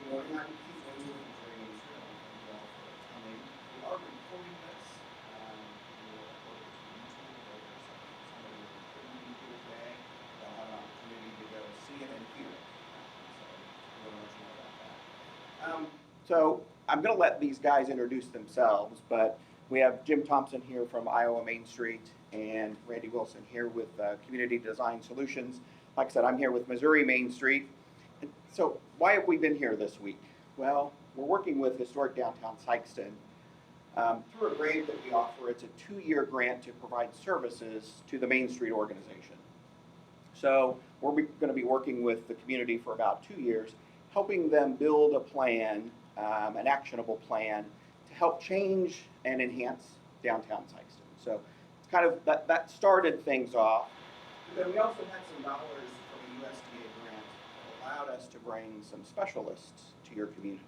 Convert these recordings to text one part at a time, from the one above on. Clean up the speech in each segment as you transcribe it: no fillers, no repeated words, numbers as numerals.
morning. I'm Keith Winge with Winge. Thank you all for coming. We are recording this. We'll upload it to YouTube later, so somebody who couldn't be here today, they'll have an opportunity to go see it and hear it. So we'll let you know about that. So I'm going to let these guys introduce themselves, but we have Jim Thompson here from Iowa Main Street and Randy Wilson here with Community Design Solutions. Like I said, I'm here with Missouri Main Street. So why have we been here this week? Well, we're working with Historic Downtown Sikeston through a grant that we offer. It's a 2-year grant to provide services to the Main Street organization. So we're going to be working with the community for about 2 years, helping them build a plan, an actionable plan to help change and enhance downtown Sikeston. So it's kind of that started things off. But then we also had some dollars from a USDA grant that allowed us to bring some specialists to your community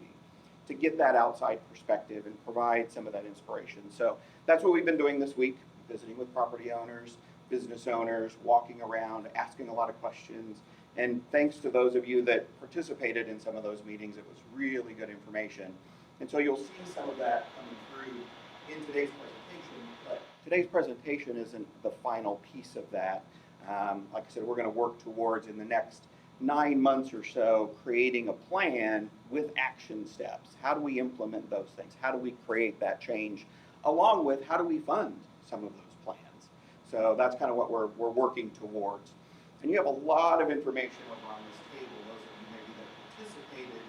to get that outside perspective and provide some of that inspiration. So that's what we've been doing this week, visiting with property owners, business owners, walking around, asking a lot of questions. And thanks to those of you that participated in some of those meetings, it was really good information. And so you'll see some of that coming through in today's presentation, but today's presentation isn't the final piece of that. Like I said, we're going to work towards, in the next 9 months or so, creating a plan with action steps. How do we implement those things? How do we create that change? Along with, how do we fund some of those plans? So that's kind of what we're working towards. And you have a lot of information over on this table, those of you maybe that participated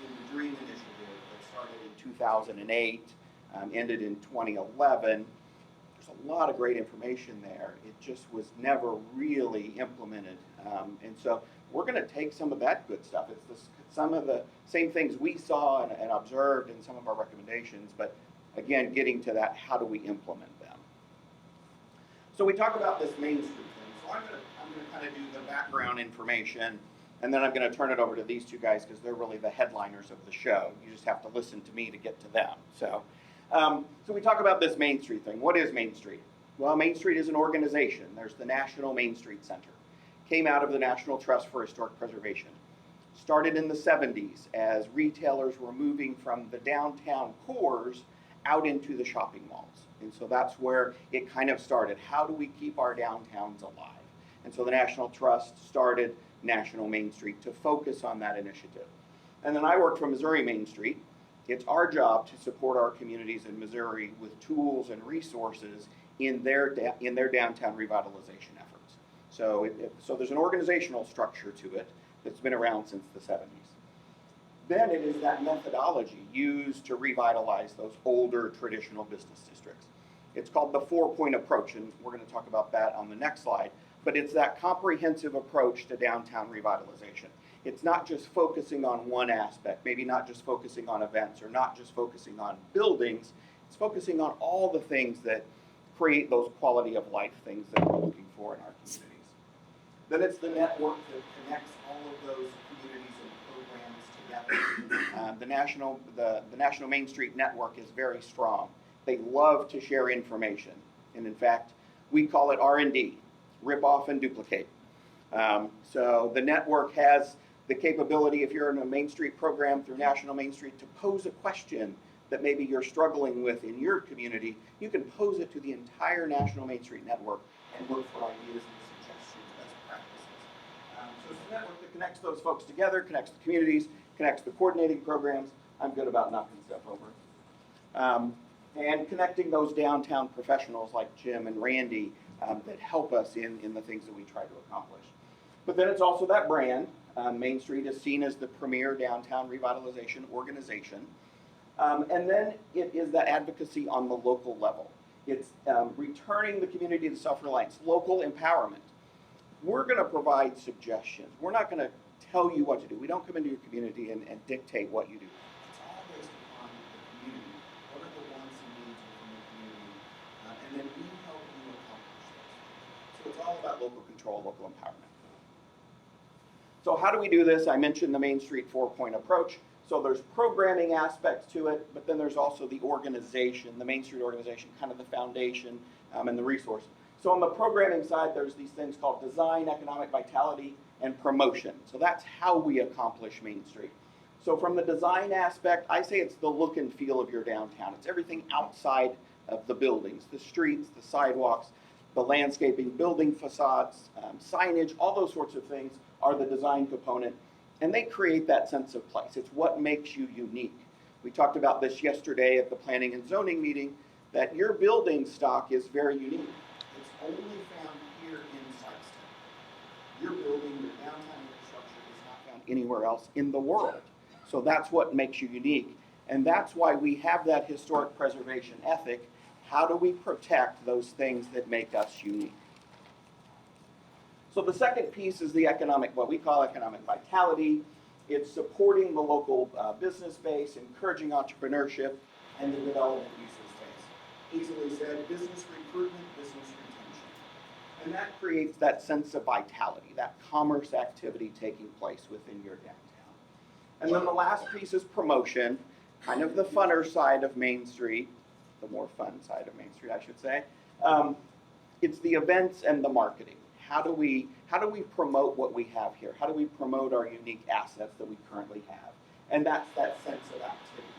in the DREAM initiative that started in 2008, ended in 2011. There's a lot of great information there. It just was never really implemented. And so we're going to take some of that good stuff. It's some of the same things we saw and observed in some of our recommendations, but again, getting to that, how do we implement them? So we talk about this Main Street thing. So I'm going to kind of do the background information, and then I'm going to turn it over to these two guys because they're really the headliners of the show. You just have to listen to me to get to them. So we talk about this Main Street thing. What is Main Street? Well, Main Street is an organization. There's the National Main Street Center. Came out of the National Trust for Historic Preservation. Started in the 70s as retailers were moving from the downtown cores out into the shopping malls. And so that's where it kind of started. How do we keep our downtowns alive? And so the National Trust started National Main Street to focus on that initiative. And then I work for Missouri Main Street. It's our job to support our communities in Missouri with tools and resources in their downtown revitalization efforts. So there's an organizational structure to it that's been around since the 70s. Then it is that methodology used to revitalize those older traditional business districts. It's called the 4-point approach, and we're going to talk about that on the next slide. But it's that comprehensive approach to downtown revitalization. It's not just focusing on one aspect, maybe not just focusing on events or not just focusing on buildings. It's focusing on all the things that create those quality of life things that we're looking for in our communities. Then it's the network that connects all of those communities and programs together. The National Main Street Network is very strong. They love to share information. And in fact, we call it R&D, rip off and duplicate. So the network has the capability, if you're in a Main Street program through National Main Street, to pose a question that maybe you're struggling with in your community. You can pose it to the entire National Main Street Network and look for ideas and suggestions, best practices. So it's a network that connects those folks together, connects the communities, connects the coordinating programs. I'm good about knocking stuff over. And connecting those downtown professionals like Jim and Randy that help us in the things that we try to accomplish. But then it's also that brand. Main Street is seen as the premier downtown revitalization organization. And then it is that advocacy on the local level. It's returning the community to self-reliance, local empowerment. We're going to provide suggestions. We're not going to tell you what to do. We don't come into your community and dictate what you do. It's all based upon the community. What are the wants and needs within the community? And then we help you accomplish those. So it's all about local control, local empowerment. So how do we do this? I mentioned the Main Street 4-point approach. So there's programming aspects to it, but then there's also the organization, the Main Street organization, kind of the foundation and the resource. So on the programming side, there's these things called design, economic vitality, and promotion. So that's how we accomplish Main Street. So from the design aspect, I say it's the look and feel of your downtown. It's everything outside of the buildings, the streets, the sidewalks, the landscaping, building facades, signage, all those sorts of things are the design component, and they create that sense of place. It's what makes you unique. We talked about this yesterday at the planning and zoning meeting, that your building stock is very unique. It's only found here in Sikeston. Your building, your downtown infrastructure is not found anywhere else in the world. So that's what makes you unique. And that's why we have that historic preservation ethic. How do we protect those things that make us unique? So the second piece is the economic, what we call economic vitality. It's supporting the local business base, encouraging entrepreneurship, and the development user space. Easily said, business recruitment, business retention. And that creates that sense of vitality, that commerce activity taking place within your downtown. And then the last piece is promotion, kind of the funner side of Main Street, the more fun side of Main Street, I should say. It's the events and the marketing. How do we promote what we have here? How do we promote our unique assets that we currently have? And that's that sense of activity,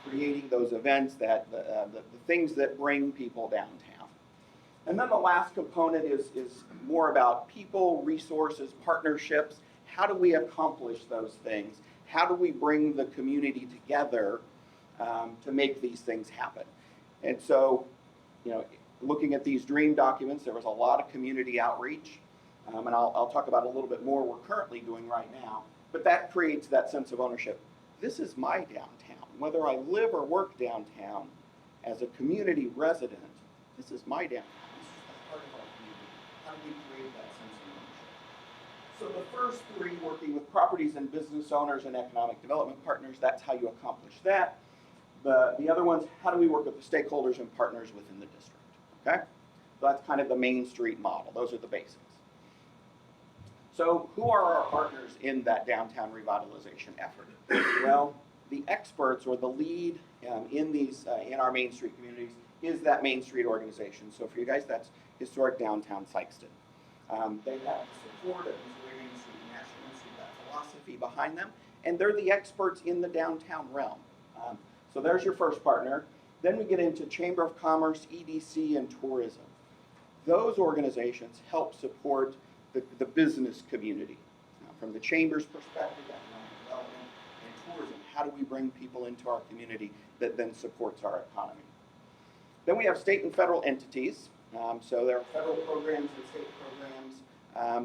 creating those events, that the things that bring people downtown. And then the last component is more about people, resources, partnerships. How do we accomplish those things? How do we bring the community together to make these things happen? And so, looking at these dream documents, there was a lot of community outreach, and I'll talk about a little bit more we're currently doing right now, but that creates that sense of ownership. This is my downtown. Whether I live or work downtown, as a community resident, this is my downtown. This is the heart of our community. How do we create that sense of ownership? So the first three, working with properties and business owners and economic development partners, that's how you accomplish that. The other ones, how do we work with the stakeholders and partners within the district? Okay? So that's kind of the Main Street model. Those are the basics. So who are our partners in that downtown revitalization effort? Well, the experts or the lead in our Main Street communities is that Main Street organization. So for you guys, that's Historic Downtown Sikeston. They have the support of Missouri Main Street National Institute, that philosophy behind them, and they're the experts in the downtown realm. So there's your first partner. Then we get into Chamber of Commerce, EDC, and tourism. Those organizations help support the business community. From the Chamber's perspective, economic development and tourism, how do we bring people into our community that then supports our economy? Then we have state and federal entities. So there are federal programs and state programs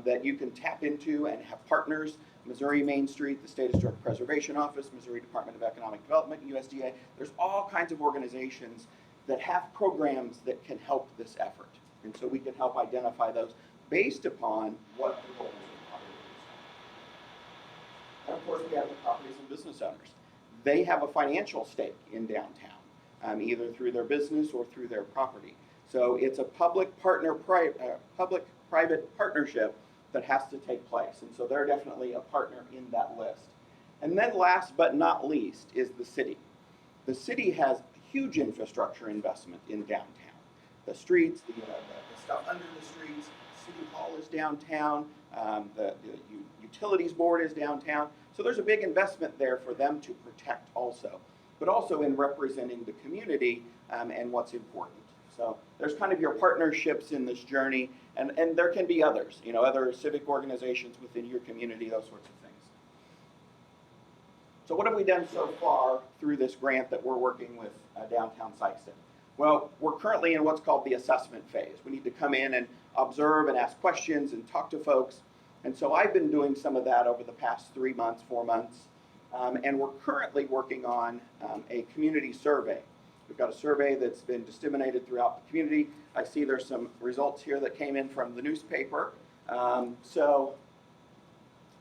that you can tap into and have partners. Missouri Main Street, the State Historic Preservation Office, Missouri Department of Economic Development, USDA. There's all kinds of organizations that have programs that can help this effort. And so we can help identify those based upon what the goals are. And of course, we have the properties and business owners. They have a financial stake in downtown, either through their business or through their property. So it's a public-private partnership that has to take place. And so they're definitely a partner in that list. And then last but not least is the city. The city has huge infrastructure investment in downtown. The streets, the stuff under the streets, City Hall is downtown, the utilities board is downtown. So there's a big investment there for them to protect also, but also in representing the community and what's important. So there's kind of your partnerships in this journey, and there can be others, other civic organizations within your community, those sorts of things. So what have we done so far through this grant that we're working with downtown Sikeston? Well, we're currently in what's called the assessment phase. We need to come in and observe and ask questions and talk to folks. And so I've been doing some of that over the past 3 months, 4 months. And we're currently working on a community survey. We've got a survey that's been disseminated throughout the community. I see there's some results here that came in from the newspaper. So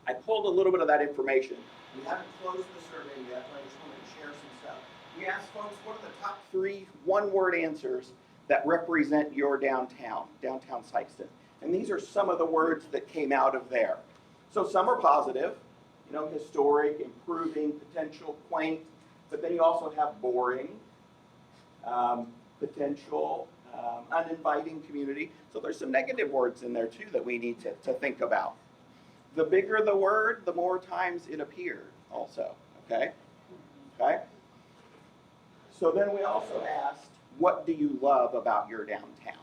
I pulled a little bit of that information. We haven't closed the survey yet, but I just wanted to share some stuff. We asked folks, what are the top 3 one-word answers that represent your downtown Sikeston? And these are some of the words that came out of there. So some are positive, historic, improving, potential, quaint, but then you also have boring, potential, uninviting community. So there's some negative words in there too that we need to think about. The bigger the word, the more times it appeared also. Okay? Okay? So then we also asked, what do you love about your downtown?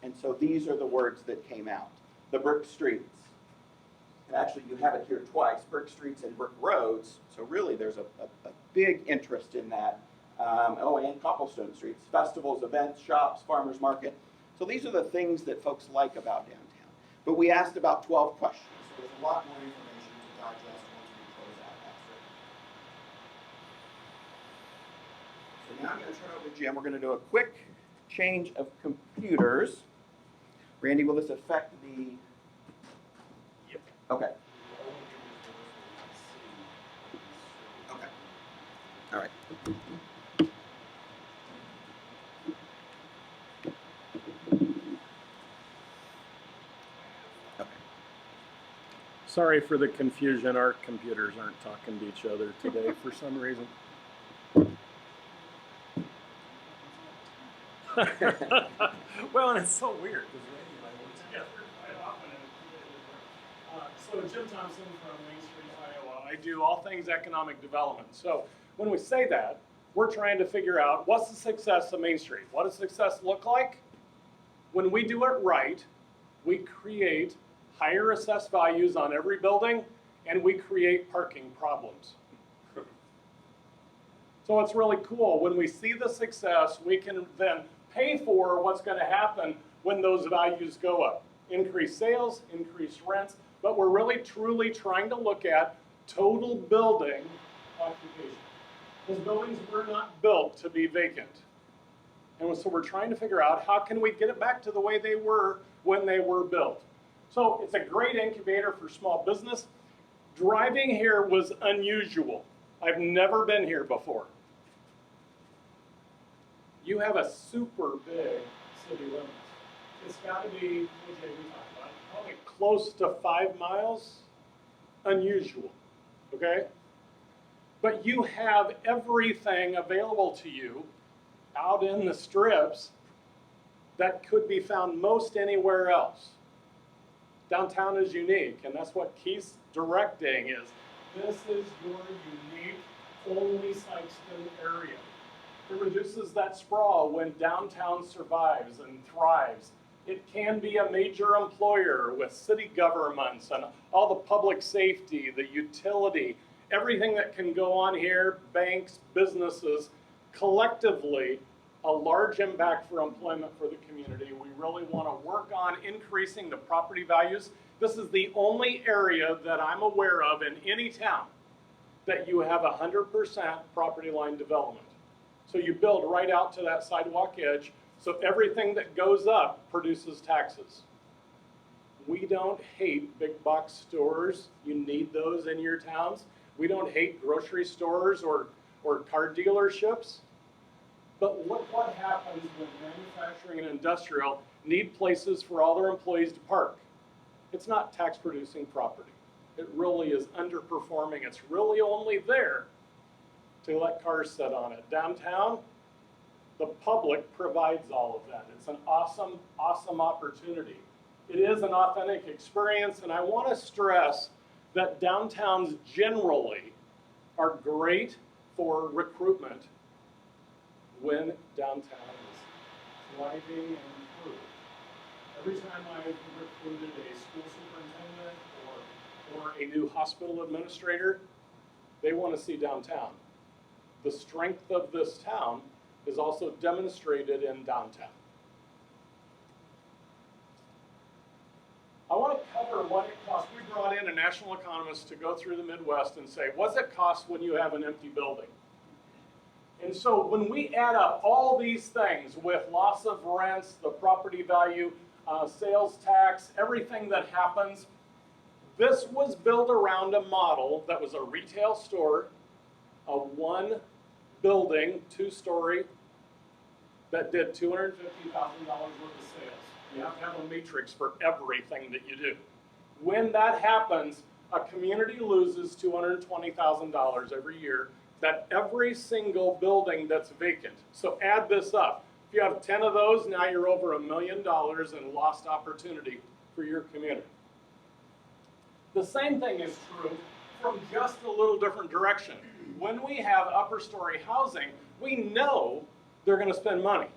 And so these are the words that came out. The brick streets. And actually you have it here twice, brick streets and brick roads. So really there's a big interest in that. And cobblestone streets, festivals, events, shops, farmers market. So these are the things that folks like about downtown. But we asked about 12 questions. So there's a lot more information to digest once we close out that survey. So now I'm going to turn over to Jim. We're going to do a quick change of computers. Randy, will this affect the... Yep. Okay. Okay. All right. Sorry for the confusion. Our computers aren't talking to each other today for some reason. Well, and it's so weird because Randy and I work together quite often. So Jim Thompson from Main Street, Iowa. I do all things economic development. So when we say that, we're trying to figure out what's the success of Main Street. What does success look like? When we do it right, we create higher assessed values on every building, and we create parking problems. So it's really cool. When we see the success, we can then pay for what's going to happen when those values go up. Increase sales, increase rents, but we're really truly trying to look at total building occupation. Those buildings were not built to be vacant. And so we're trying to figure out how can we get it back to the way they were when they were built. So it's a great incubator for small business. Driving here was unusual. I've never been here before. You have a super big city limit. It's got to be, what did we talk about? Probably close to 5 miles. Unusual, okay? But you have everything available to you out in the strips that could be found most anywhere else. Downtown is unique, and that's what Keith's directing is. This is your unique, only Sikeston area. It reduces that sprawl when downtown survives and thrives. It can be a major employer with city governments and all the public safety, the utility, everything that can go on here, banks, businesses, collectively, a large impact for employment for the community. We really want to work on increasing the property values. This is the only area that I'm aware of in any town that you have 100% property line development. So you build right out to that sidewalk edge, so everything that goes up produces taxes. We don't hate big box stores. You need those in your towns. We don't hate grocery stores or car dealerships. But look what happens when manufacturing and industrial need places for all their employees to park. It's not tax producing property. It really is underperforming. It's really only there to let cars sit on it. Downtown, the public provides all of that. It's an awesome, awesome opportunity. It is an authentic experience, and I want to stress that downtowns generally are great for recruitment when downtown is thriving and improved. Every time I've recruited a school superintendent or a new hospital administrator, they want to see downtown. The strength of this town is also demonstrated in downtown. I want to cover what it costs. We brought in a national economist to go through the Midwest and say, what's it cost when you have an empty building? And so when we add up all these things with loss of rents, the property value, sales tax, everything that happens, this was built around a model that was a retail store, a one building, 2-story, that did $250,000 worth of sales. You have to have a matrix for everything that you do. When that happens, a community loses $220,000 every year. That every single building that's vacant. So add this up. If you have 10 of those, now you're over $1 million in lost opportunity for your community. The same thing is true from just a little different direction. When we have upper story housing, we know they're going to spend money.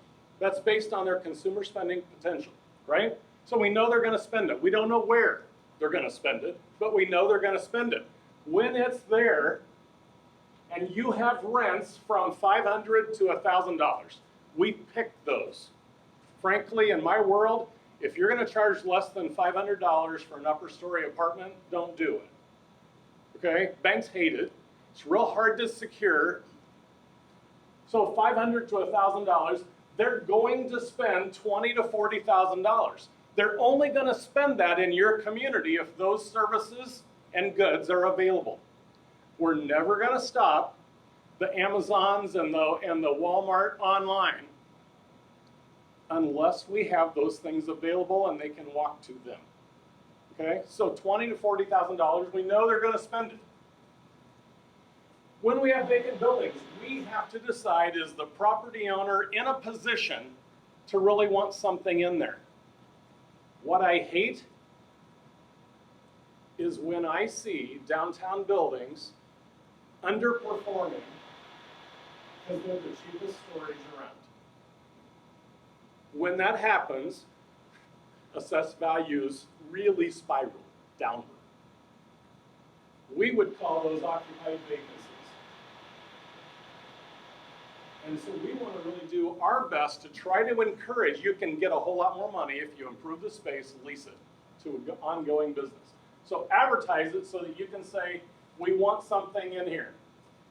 That's based on their consumer spending potential, right? So we know they're going to spend it. We don't know where they're going to spend it, but we know they're going to spend it. When it's there, and you have rents from $500 to $1,000, we pick those. Frankly, in my world, if you're going to charge less than $500 for an upper story apartment, don't do it. Okay? Banks hate it. It's real hard to secure. So $500 to $1,000, they're going to spend $20,000 to $40,000. They're only going to spend that in your community if those services and goods are available. We're never going to stop the Amazons and the Walmart online unless we have those things available and they can walk to them. Okay, so $20,000 to $40,000, we know they're going to spend it. When we have vacant buildings, we have to decide, is the property owner in a position to really want something in there? What I hate is when I see downtown buildings underperforming because they're the cheapest storage around. When that happens, assessed values really spiral downward. We would call those occupied vacancies. And so we want to really do our best to try to encourage. You can get a whole lot more money if you improve the space, lease it to an ongoing business. So advertise it so that you can say, we want something in here.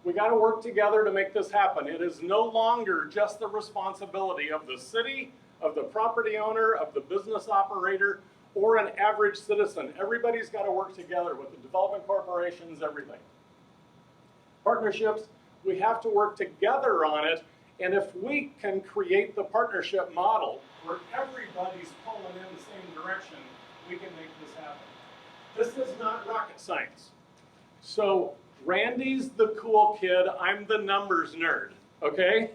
We got to work together to make this happen. It is no longer just the responsibility of the city, of the property owner, of the business operator, or an average citizen. Everybody's got to work together with the development corporations, everything. Partnerships, we have to work together on it, and if we can create the partnership model where everybody's pulling in the same direction, we can make this happen. This is not rocket science. So Randy's the cool kid, I'm the numbers nerd, okay?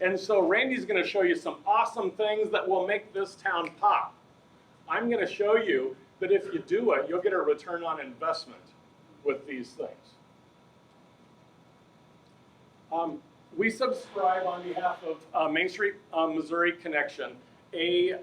And so Randy's gonna show you some awesome things that will make this town pop. I'm gonna show you that if you do it, you'll get a return on investment with these things. We subscribe on behalf of Main Street Missouri Connection, a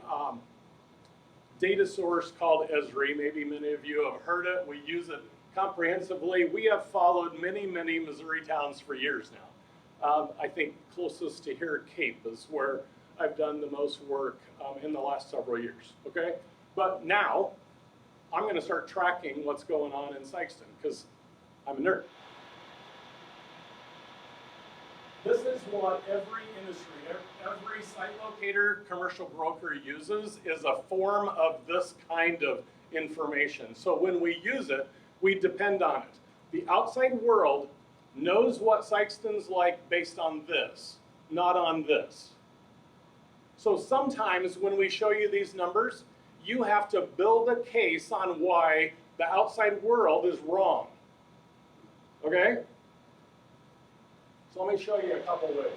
data source called Esri. Maybe many of you have heard it. We use it comprehensively. We have followed many, many Missouri towns for years now. I think closest to here, Cape is where I've done the most work in the last several years, okay? But now, I'm gonna start tracking what's going on in Sikeston, because I'm a nerd. This is what every industry, every site locator, commercial broker uses, is a form of this kind of information. So when we use it, we depend on it. The outside world knows what Sikeston's like based on this, not on this. So sometimes when we show you these numbers, you have to build a case on why the outside world is wrong, okay? So let me show you a couple ways.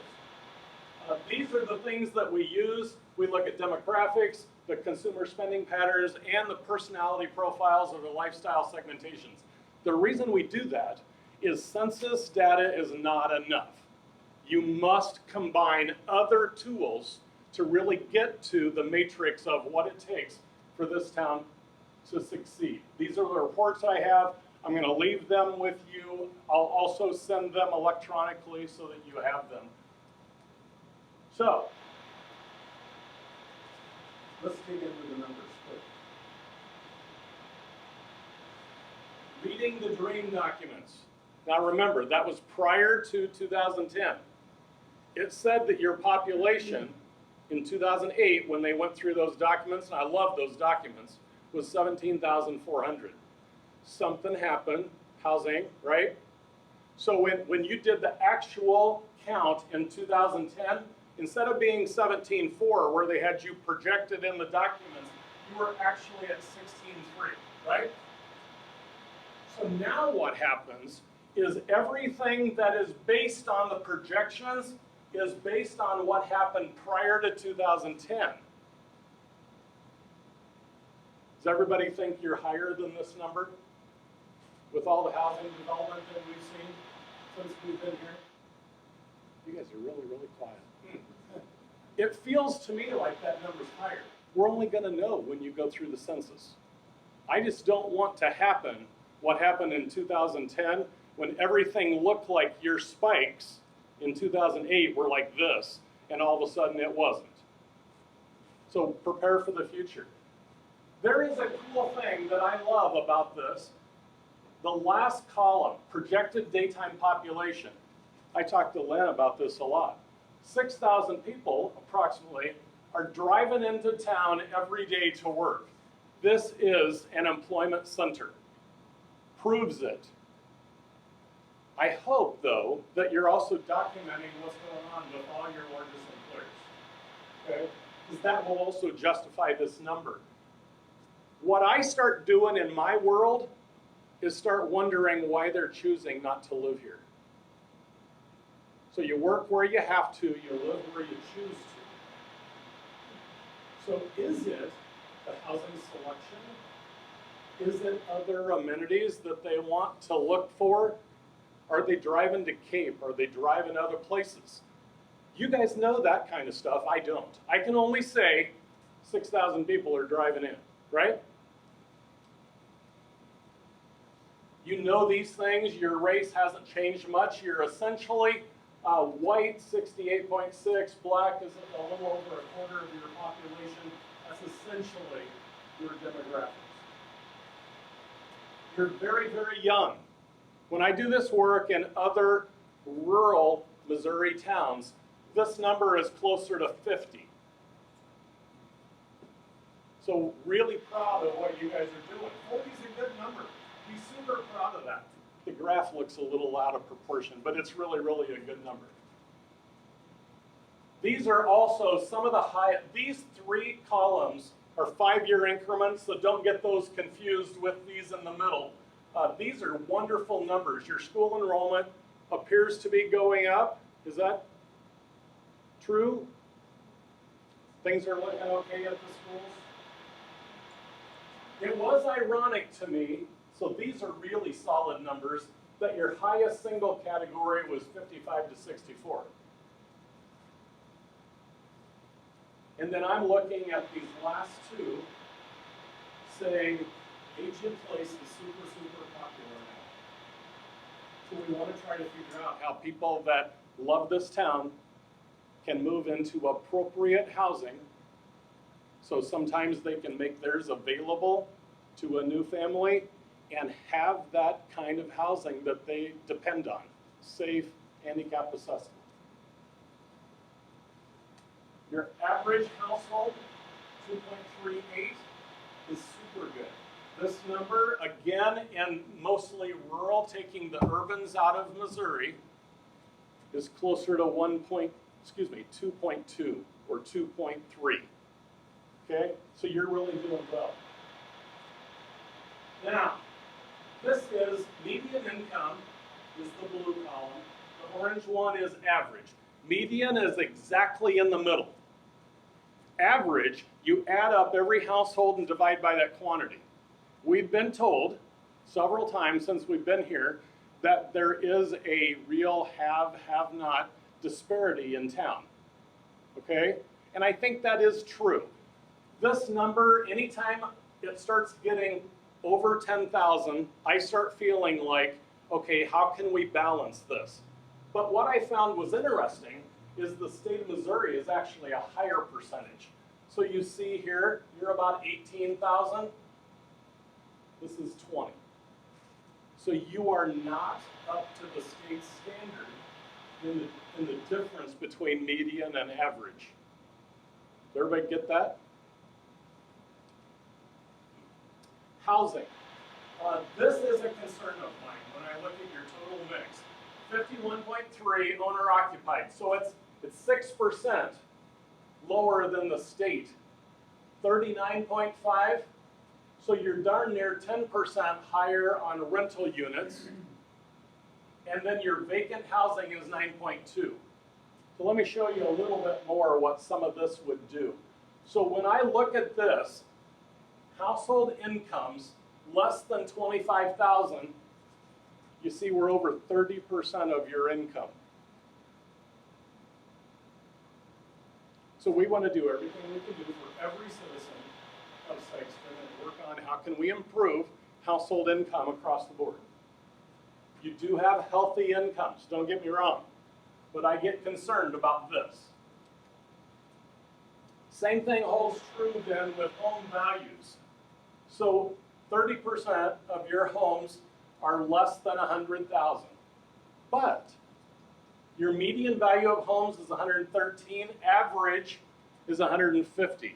These are the things that we use. We look at demographics, the consumer spending patterns, and the personality profiles or the lifestyle segmentations. The reason we do that is census data is not enough. You must combine other tools to really get to the matrix of what it takes for this town to succeed. These are the reports I have. I'm going to leave them with you. I'll also send them electronically so that you have them. So, let's dig into the numbers quick. Reading the dream documents. Now remember, that was prior to 2010. It said that your population in 2008, when they went through those documents, and I love those documents, was 17,400. Something happened, housing, right? So when you did the actual count in 2010, instead of being 17.4 where they had you projected in the documents, you were actually at 16.3, right? So now what happens is everything that is based on the projections is based on what happened prior to 2010. Does everybody think you're higher than this number? with all the housing development that we've seen since we've been here? You guys are really, really quiet. It feels to me like that number's higher. We're only gonna know when you go through the census. I just don't want to happen what happened in 2010 when everything looked like your spikes in 2008 were like this, and all of a sudden it wasn't. So prepare for the future. There is a cool thing that I love about this. The last column, projected daytime population. I talked to Len about this a lot. 6,000 people, approximately, are driving into town every day to work. This is an employment center. Proves it. I hope, though, that you're also documenting what's going on with all your largest employers. Okay? Because that will also justify this number. What I start doing in my world is start wondering why they're choosing not to live here. So you work where you have to, you live where you choose to. So is it the housing selection? Is it other amenities that they want to look for? Are they driving to Cape? Are they driving other places? You guys know that kind of stuff. I don't. I can only say 6,000 people are driving in, right? You know these things. Your race hasn't changed much. You're essentially white, 68.6. Black is a little over a quarter of your population. That's essentially your demographics. You're very, very young. When I do this work in other rural Missouri towns, this number is closer to 50. So really proud of what you guys are doing. 40 is a good number. Be super proud of that. The graph looks a little out of proportion, but it's really, really a good number. These are also some of the these three columns are 5-year increments, so don't get those confused with these in the middle. These are wonderful numbers. Your school enrollment appears to be going up. Is that true? Things are looking okay at the schools? It was ironic to me, so these are really solid numbers, that your highest single category was 55 to 64. And then I'm looking at these last two, saying age in place is super, super popular now. So we want to try to figure out how people that love this town can move into appropriate housing. So sometimes they can make theirs available to a new family and have that kind of housing that they depend on, safe, handicap accessible. Your average household, 2.38, is super good. This number, again, in mostly rural, taking the urbans out of Missouri, is closer to 2.2 or 2.3. Okay, so you're really doing well. Now, this is median income, is the blue column. The orange one is average. Median is exactly in the middle. Average, you add up every household and divide by that quantity. We've been told several times since we've been here that there is a real have-not disparity in town, okay? And I think that is true. This number, anytime it starts getting over 10,000, I start feeling like, okay, how can we balance this? But what I found was interesting is the state of Missouri is actually a higher percentage. So you see here, you're about 18,000. This is 20. So you are not up to the state standard in the difference between median and average. Does everybody get that? Housing. This is a concern of mine when I look at your total mix. 51.3 owner occupied. So it's 6% lower than the state. 39.5. So you're darn near 10% higher on rental units. And then your vacant housing is 9.2. So let me show you a little bit more what some of this would do. So when I look at this, household incomes less than 25,000, you see we're over 30% of your income. So we want to do everything we can do for every citizen of Sikeston and work on how can we improve household income across the board. You do have healthy incomes, don't get me wrong, but I get concerned about this. Same thing holds true then with home values. So 30% of your homes are less than $100,000, but your median value of homes is 113, average is 150.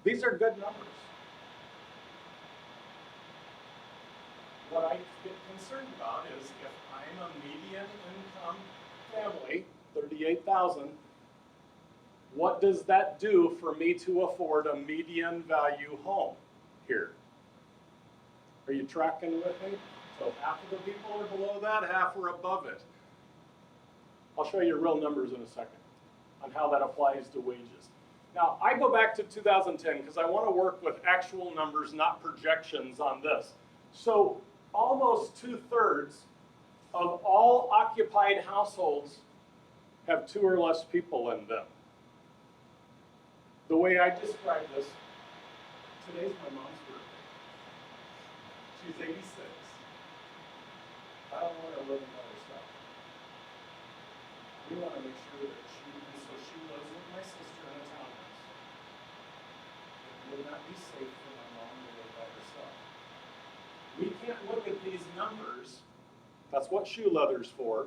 These are good numbers. What I get concerned about is if I'm a median income family, 38,000, what does that do for me to afford a median value home here? Are you tracking with me? So half of the people are below that, half are above it. I'll show you real numbers in a second on how that applies to wages. Now, I go back to 2010 because I want to work with actual numbers, not projections on this. So almost 2/3 of all occupied households have 2 or less people in them. The way I describe this, today's my mom's birthday. She's 86. I don't want her living by herself. We want to make sure that she lives with my sister in a townhouse. It would not be safe for my mom to live by herself. We can't look at these numbers, that's what shoe leather's for,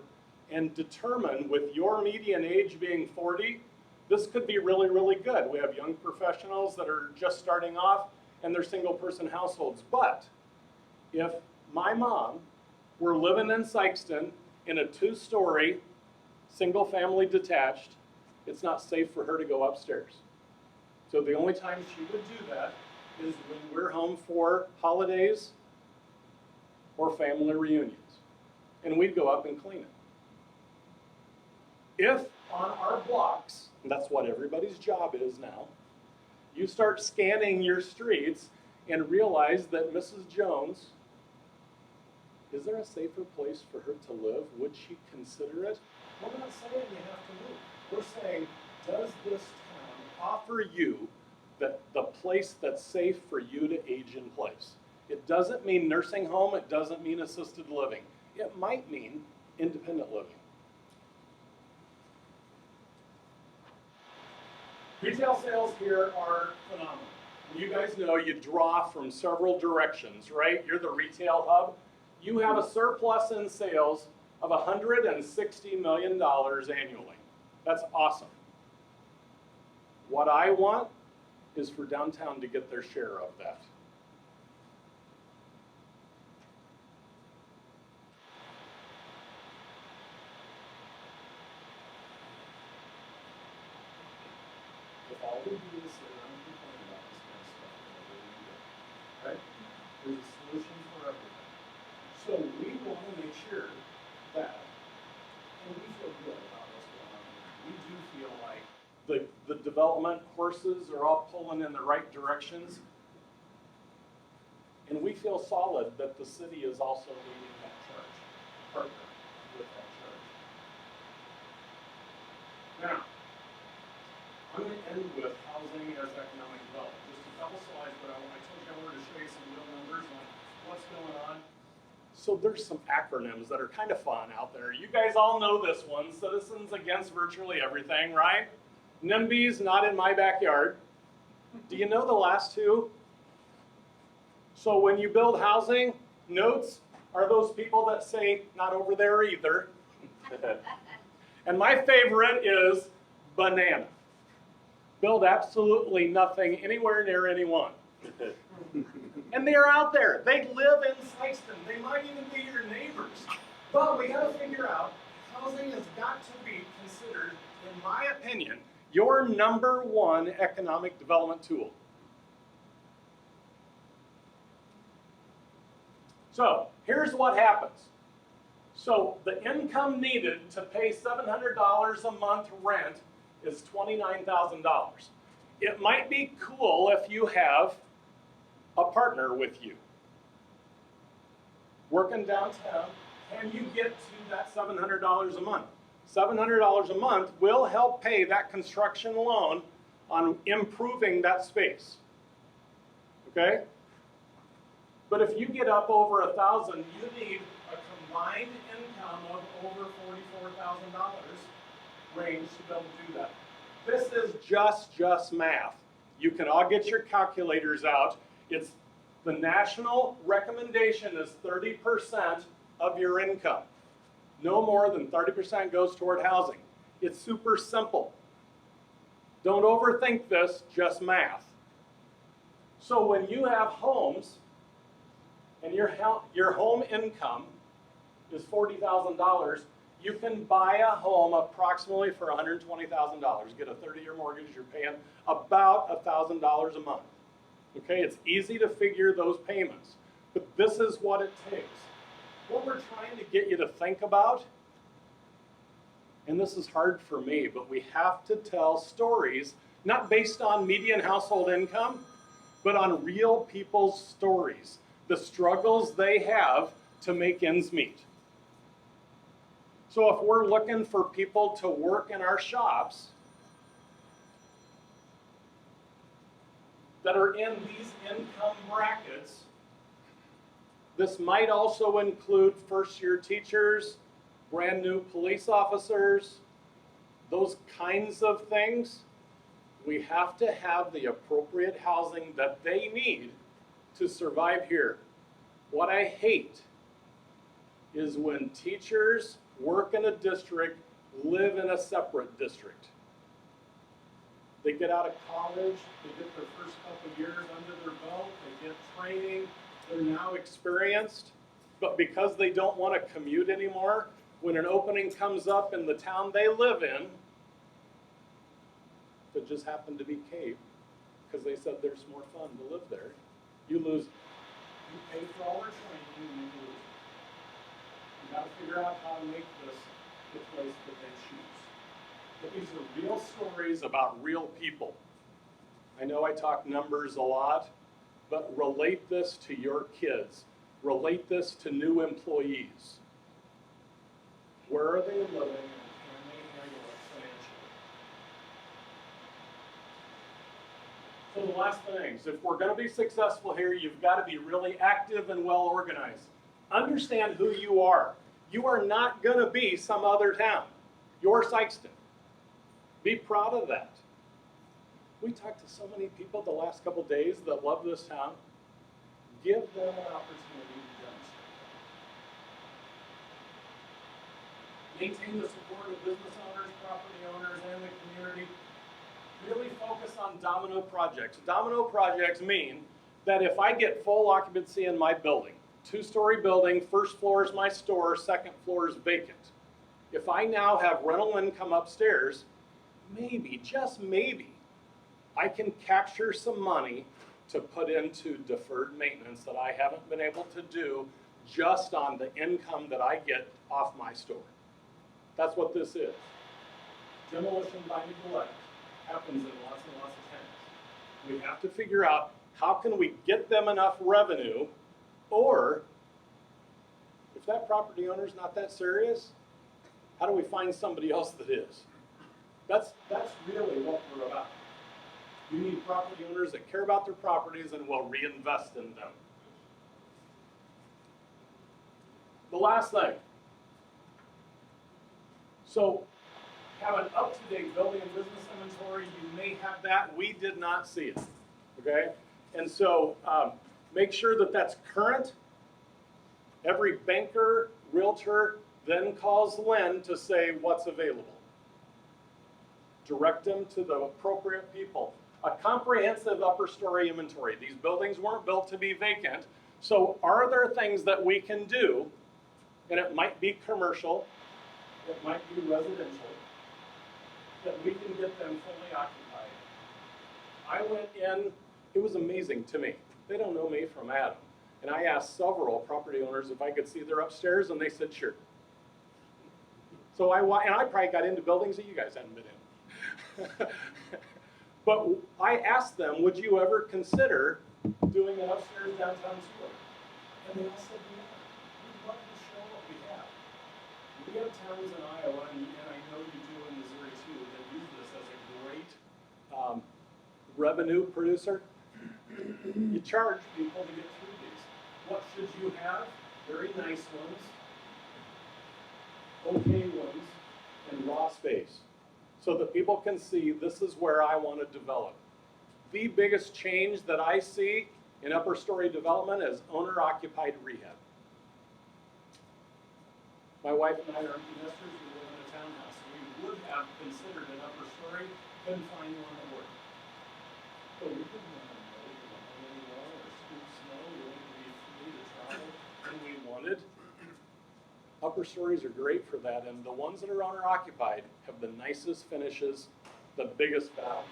and determine with your median age being 40, this could be really, really good. We have young professionals that are just starting off and they're single person households. But if my mom were living in Sikeston in a 2-story, single family detached, it's not safe for her to go upstairs. So the only time she would do that is when we're home for holidays or family reunions. And we'd go up and clean it. If on our blocks, and that's what everybody's job is now, you start scanning your streets and realize that Mrs. Jones, is there a safer place for her to live? Would she consider it? We're not saying you have to move. We're saying, does this town offer you the place that's safe for you to age in place? It doesn't mean nursing home, it doesn't mean assisted living. It might mean independent living. Retail sales here are phenomenal. You guys know you draw from several directions, right? You're the retail hub. You have a surplus in sales of $160 million annually. That's awesome. What I want is for downtown to get their share of that. If all we do is sit around and complain about this kind of stuff, we're never going to get it, right? There's a solution for everything. So we want to make sure that, and we feel good about what's going on here. We do feel like the development horses are all pulling in the right directions. And we feel solid that the city is also leading that charge, partner with that charge. Now, I'm going to end with housing as economic development. Just a couple slides, but I told you I wanted to show you some real numbers on what's going on. So there's some acronyms that are kind of fun out there. You guys all know this one, Citizens Against Virtually Everything, right? NIMBY's not in my backyard. Do you know the last two? So when you build housing, notes are those people that say, not over there either. And my favorite is banana. Build absolutely nothing anywhere near anyone. And they're out there. They live in Sikeston. They might even be your neighbors. But we got to figure out, housing has got to be considered, in my opinion, your #1 economic development tool. So here's what happens. So the income needed to pay $700 a month rent is $29,000. It might be cool if you have a partner with you. working downtown, can you get to that $700 a month? $700 a month will help pay that construction loan on improving that space. Okay? But if you get up over 1,000, you need a combined income of over $44,000 range to be able to do that. This is just math. You can all get your calculators out. It's the national recommendation is 30% of your income. No more than 30% goes toward housing. It's super simple. Don't overthink this, just math. So when you have homes and your home income is $40,000, you can buy a home approximately for $120,000. Get a 30-year mortgage, you're paying about $1,000 a month. Okay, it's easy to figure those payments, but this is what it takes. What we're trying to get you to think about, and this is hard for me, but we have to tell stories, not based on median household income, but on real people's stories, the struggles they have to make ends meet. So if we're looking for people to work in our shops that are in these income brackets, this might also include first-year teachers, brand new police officers, those kinds of things. We have to have the appropriate housing that they need to survive here. What I hate is when teachers work in a district, live in a separate district. They get out of college, they get their first couple of years under their belt, they get training, they're now experienced, but because they don't want to commute anymore, when an opening comes up in the town they live in, that just happened to be Cape, because they said there's more fun to live there, you lose. You pay for all their training, you lose. You got to figure out how to make this the place that they choose. But these are real stories about real people. I know I talk numbers a lot, but relate this to your kids. Relate this to new employees. Where are they living and can they handle it financially? So the last things, if we're going to be successful here, you've got to be really active and well organized. Understand who you are. You are not going to be some other town. You're Sikeston. Be proud of that. We talked to so many people the last couple days that love this town. Give them an opportunity to demonstrate. Maintain the support of business owners, property owners, and the community. Really focus on domino projects. Domino projects mean that if I get full occupancy in my building, two-story building, first floor is my store, second floor is vacant. If I now have rental income upstairs, maybe, just maybe, I can capture some money to put into deferred maintenance that I haven't been able to do just on the income that I get off my store. That's what this is. Demolition by neglect happens in lots and lots of towns. We have to figure out how can we get them enough revenue, or if that property owner's not that serious, how do we find somebody else that is? That's really what we're about. You need property owners that care about their properties and will reinvest in them. The last thing. So, have an up-to-date building and business inventory. You may have that. We did not see it. Okay? And so, make sure that that's current. Every banker, realtor, then calls Lynn to say what's available. Direct them to the appropriate people. A comprehensive upper story inventory. These buildings weren't built to be vacant, so are there things that we can do, and it might be commercial, it might be residential, that we can get them fully occupied. I went in, it was amazing to me. They don't know me from Adam. And I asked several property owners if I could see their upstairs, and they said, sure. So I probably got into buildings that you guys hadn't been in. But I asked them, would you ever consider doing an upstairs downtown tour? And they all said, yeah, towns in Iowa, and I know you do in Missouri too, that use this as a great revenue producer. You charge people to get through these. What should you have? Very nice ones, okay ones, and raw space. So that people can see this is where I want to develop. The biggest change that I see in upper story development is owner-occupied rehab. My wife and I are empty nesters. We live in a townhouse. We would have considered an upper story, couldn't find one that worked. But we didn't want to mow, we didn't want any more, or scoop snow, we wanted to be free to travel, and we wanted. Upper stories are great for that, and the ones that are owner-occupied have the nicest finishes, the biggest values.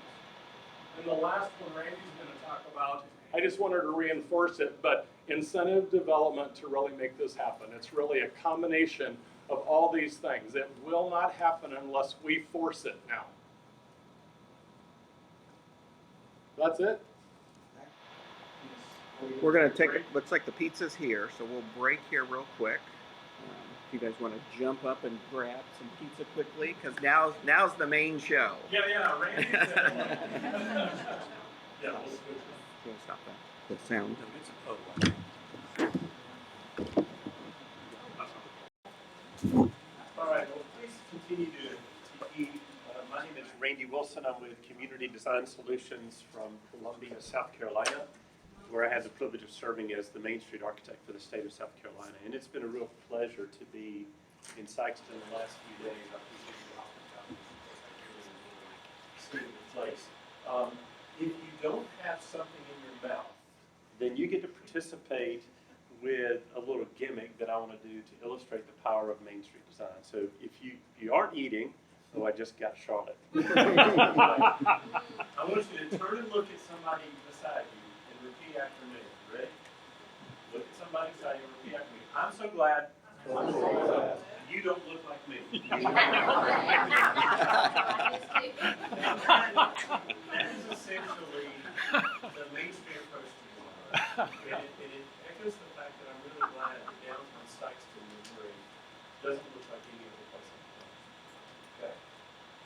And the last one Randy's going to talk about, I just wanted to reinforce it, but incentive development to really make this happen. It's really a combination of all these things. It will not happen unless we force it now. That's it. We're going to take, looks like the pizza's here, so we'll break here real quick. If you guys want to jump up and grab some pizza quickly, because now's the main show. Yeah, Randy said. Yeah, we'll switch. Can stop that? The sound. All right, well, please continue to eat. My name is Randy Wilson. I'm with Community Design Solutions from Columbia, South Carolina, where I had the privilege of serving as the Main Street architect for the state of South Carolina. And it's been a real pleasure to be in Sikeston the last few days. I appreciate the hospitality. It's really the place. If you don't have something in your mouth, then you get to participate with a little gimmick that I want to do to illustrate the power of Main Street design. So if you aren't eating, oh, I just got Charlotte. I want you to turn and look at somebody beside you and repeat after me. Ready? Look at somebody beside you and repeat after me. I'm so glad. I'm so glad you don't look like me. That is essentially the Main Street approach to design. And it echoes the fact that I'm really glad that downtown Sikeston, Missouri, doesn't look like any other place in the place. Okay.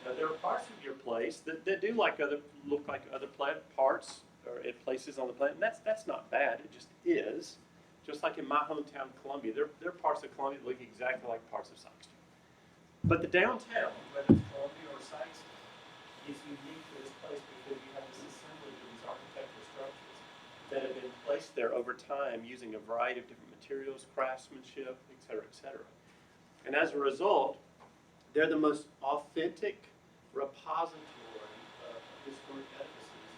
Now there are parts of your place that do look like other parts or places on the planet, and that's not bad. It just is. Just like in my hometown, Columbia, there are parts of Columbia that look exactly like parts of Sikeston. But the downtown, whether it's Columbia or Sikeston, is unique to this place because you have this assemblage of these architectural structures that have been placed there over time using a variety of different materials, craftsmanship, et cetera, et cetera. And as a result, they're the most authentic repository of historic edifices,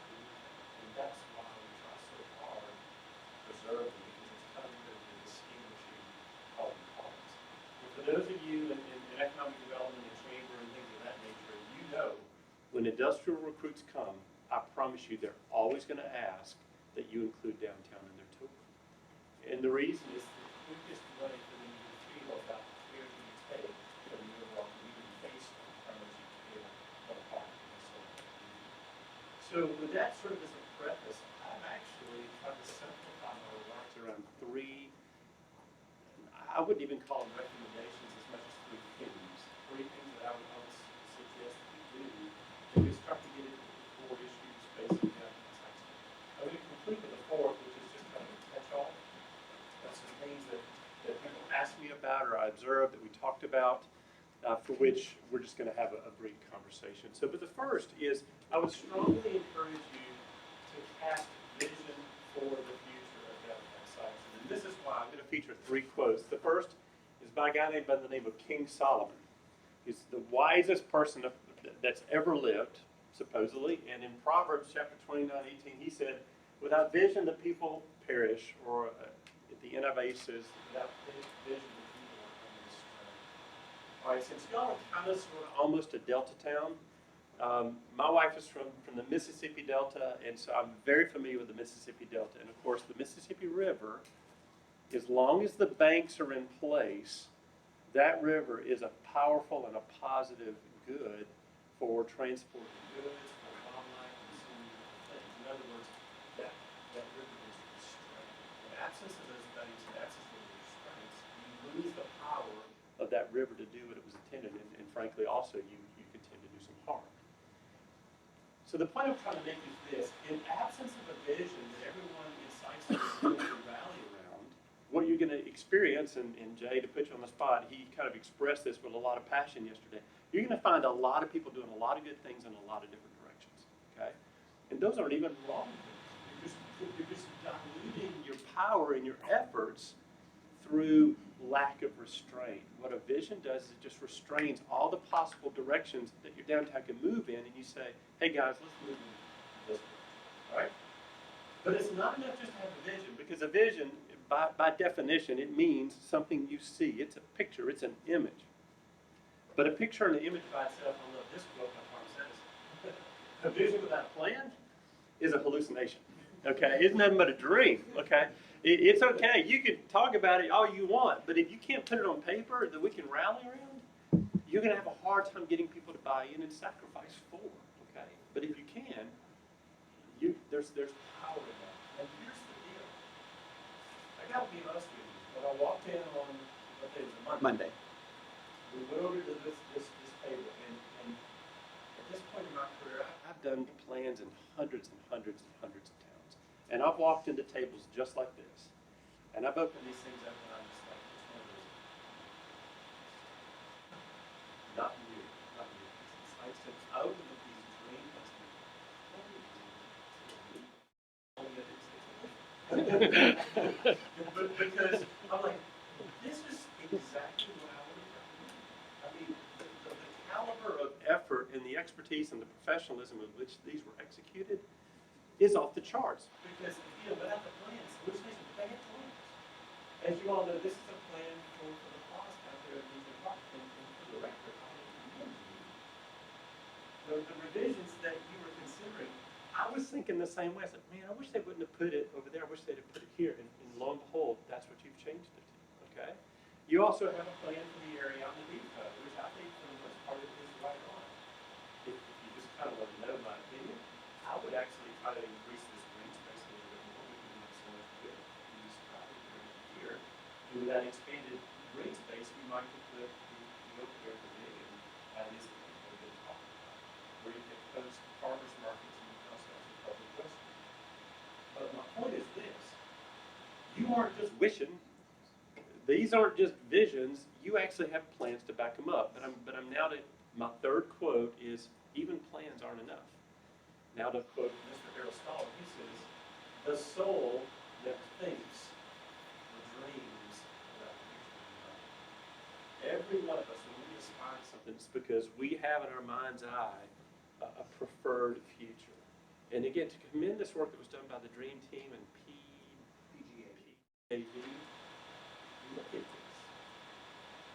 and that's why we try so hard to preserve them, because it's covered in the distinguishing columns. And for those of you in economic development and chamber and things of that nature, you know when industrial recruits come, I promise you they're always going to ask that you include downtown in their tour. And the reason is the quickest way for them to feel about where you take from the overall community based on how much you care about parking and so on. So with that sort of as a preface, I've actually tried to simplify my remarks around three, I wouldn't even call them recommendations as much as three things that I would suggest that you do to start to get into the core issues facing downtown Sikeston. I'm going to complete with the fourth, which is just kind of a catch-all. That's some things that people asked me about or I observed that we talked about, for which we're just going to have a brief conversation. So, but the first is I would strongly encourage you to cast vision for the future of downtown Sikeston. And this is why I'm going to feature three quotes. The first is by a guy named by the name of King Solomon. He's the wisest person that's ever lived, supposedly. And in Proverbs chapter 29:18, he said, without vision, the people perish, or at the NIV says, without vision, the people are unrestrained. All right, since y'all are kind of sort of almost a Delta town, my wife is from the Mississippi Delta, and so I'm very familiar with the Mississippi Delta. And of course, the Mississippi River, as long as the banks are in place, that river is a powerful and a positive good for transporting goods, for wildlife, and so many different things. In other words, that river is restrained. In absence of those banks, in absence of those restraints, you lose the power of that river to do what it was intended, and frankly, also you could tend to do some harm. So the point I'm trying to make is this: in absence of a vision that everyone in Sikeston is going to rally around, what you're going to experience, and Jay, to put you on the spot, he kind of expressed this with a lot of passion yesterday. You're going to find a lot of people doing a lot of good things in a lot of different directions, okay? And those aren't even wrong things. You're just diluting your power and your efforts through lack of restraint. What a vision does is it just restrains all the possible directions that your downtown can move in, and you say, hey guys, let's move in this way, all right? But it's not enough just to have a vision, because a vision, by definition, it means something you see. It's a picture, it's an image. But a picture and an image by itself, I love this quote by Thompson, a vision without a plan is a hallucination, okay? It's nothing but a dream, okay? It's okay. You can talk about it all you want, but if you can't put it on paper that we can rally around, you're going to have a hard time getting people to buy in and sacrifice for, okay? But if you can, there's power in that. And here's the deal. I got to be honest with you. When I walked in on, what day was it, Monday. We went over to this table, and at this point in my career, I've done plans in hundreds and hundreds and hundreds of towns. And I've walked into tables just like this. And I've opened these things up and I'm just like, which one is it? Not you, not you. I opened up these dream but because I'm like, this is exactly what I would have recommended. I mean, the caliber of effort and the expertise and the professionalism with which these were executed is off the charts. Because, without the plans, hallucination, they had plans. As you all know, this is a plan for the plaza out there at Winge Park, and for the record, the revisions that you were considering, I was thinking the same way. I said, man, I wish they wouldn't have put it over there. I wish they'd have put it here. And lo and behold, that's what you've changed it to, okay? You also have a plan for the area on the depot, which I think for the most part is right on. If you just kind of want to know my opinion, I would actually try to increase this green space a little bit more. We can have so much good in this private area here. And with that expanded green space, we might put the open air pavilion at this point that we've been talking about, where you can host farmers markets and you can also have some public restaurants. But my point is this: you aren't just wishing. These aren't just visions. You actually have plans to back them up. But I'm now to my third quote is even plans aren't enough. Now to quote Mr. Aristotle, he says, "The soul that thinks or dreams without vision." Every one of us, when we aspire to something, it's because we have in our mind's eye a preferred future. And again, to commend this work that was done by the Dream Team and PGAV, look at this.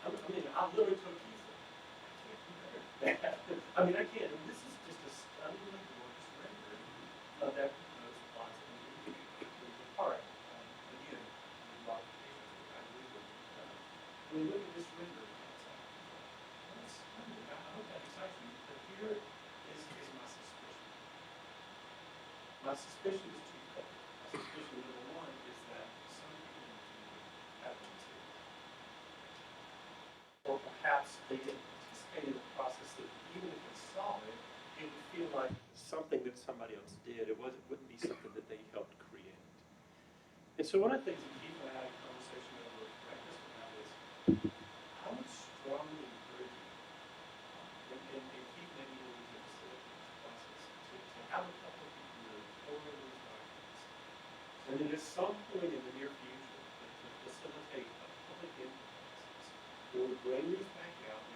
I mean, I literally took keys. I can't compare that. I mean, I can't. This is just a stunningly gorgeous rendering of that proposed plaza in the park. Again, with modifications, which I agree with. I mean, look at this rendering. That's stunning. I hope that excites you. But here is my suspicion. My suspicion is twofold. My suspicion number one is that some people in the community have been too. Or perhaps they didn't participate in the process that even if they saw it, it would feel like something that somebody else did. It wouldn't be something that they helped create. And so one of the things that Keith and I had a conversation over breakfast about is I would strongly encourage you, and Keith maybe you need to facilitate this process, to have a couple of people that pour over these documents. And then at some point in the near future, to facilitate a public input process, where we bring these back out, we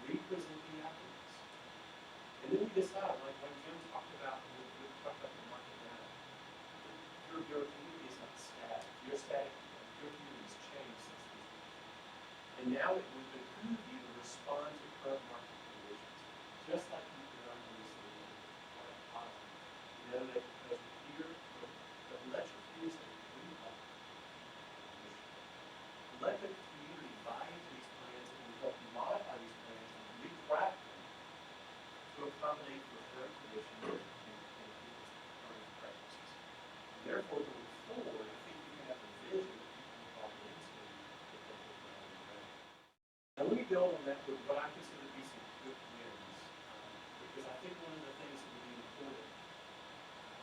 represent the applicants. And then we decide, like Jim talked about, when we talked about the market data, your community is not static. You're static. Your community has changed since these meetings. And now it would behoove you to respond to current market conditions, just like you've done recently or at Positive. You know that because here, but let your community say, we want let the community buy into these plans and we help modify these plans and recraft them to accommodate for current conditions and people's current preferences. And therefore, going forward, I think you can have a vision that you can call into the public realm. Now, let me build on that with what I consider to be some quick wins, because I think one of the things that would be important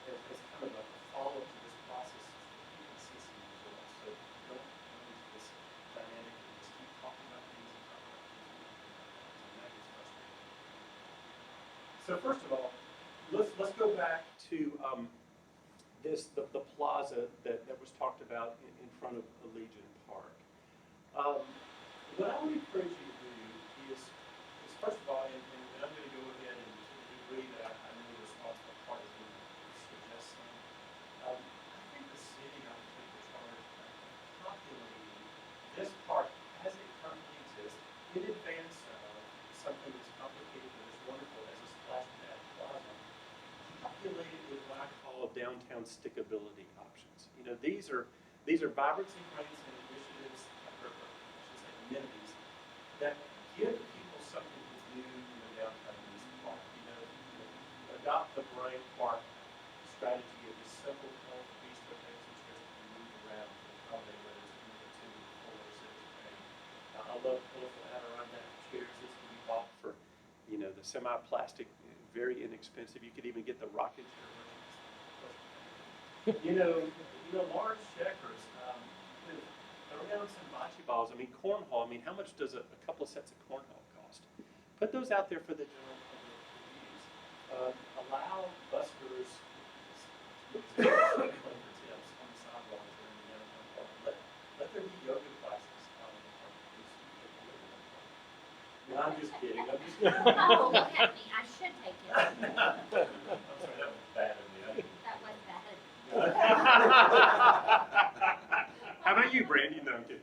as kind of a follow-up to this process is that you can see some results. So don't go into this dynamic and just keep talking about things and talking about things and that gets frustrating. So first of all, let's go back to the plaza that was talked about in front of Legion Park. What I would encourage you to do is first of all, and I'm going to go ahead and to the degree that I know the responsible part is going to suggest some, I think the city ought to take the charge of populating this park as it currently exists in advance of something as complicated and as wonderful as a splash pad plaza. Populate it with what I call downtown stickability options. You know, these are vibrancy grants and initiatives, or I should say amenities, that give people something to do in the downtown East Park. You know, adopt the Bryant Park strategy of just simple, colorful bistro things and chairs that can move around to accommodate whether it's community or citizens paying. I love colorful Adirondack chairs. This can be bought for, you know, the semi-plastic, very inexpensive. You could even get the rocking chair version. You know, large checkers. Throw down some bocce balls. I mean, cornhole. I mean, how much does a couple of sets of cornhole cost? Put those out there for the general public to use. Allow buskers to play for tips on the sidewalks or in the downtown park. Let there be yoga classes out in the park. No, I'm just kidding. I'm just kidding. Oh, look at me, I should take it. I'm sorry, that was bad of me. That was bad. How about you, Brandy? No, I'm kidding.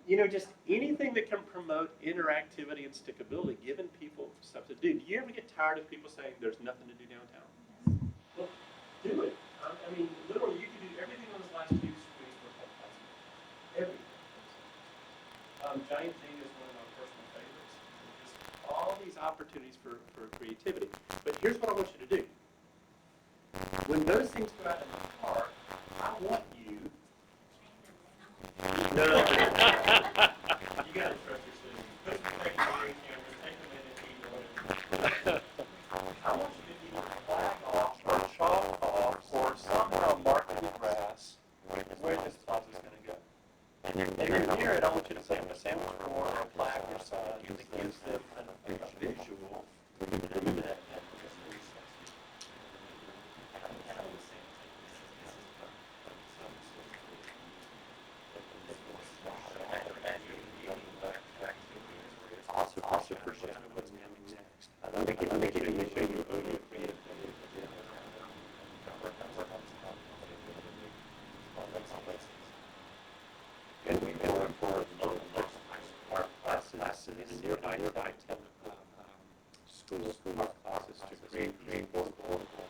You know, just anything that can promote interactivity and stickability, giving people stuff to do. Do you ever get tired of people saying there's nothing to do downtown? Well, do it. I mean, literally, you can do everything on those last two screens for $5,000. Everything. Giant Jenga is one of my personal favorites. Just all these opportunities for creativity. But here's what I want you to do. When those things go out in the park, I want you. No. You got to trust your city. Put some things on your camera, take a minute, whatever. I want you to either flag off or chalk off or somehow mark in the grass where this plaza is going to go. And then near it, I want you to say a sandwich board or a flag or sign that gives them a visual that also appreciate what's coming next. Let me show you creative. And we go for our classes in nearby school classes to create more affordable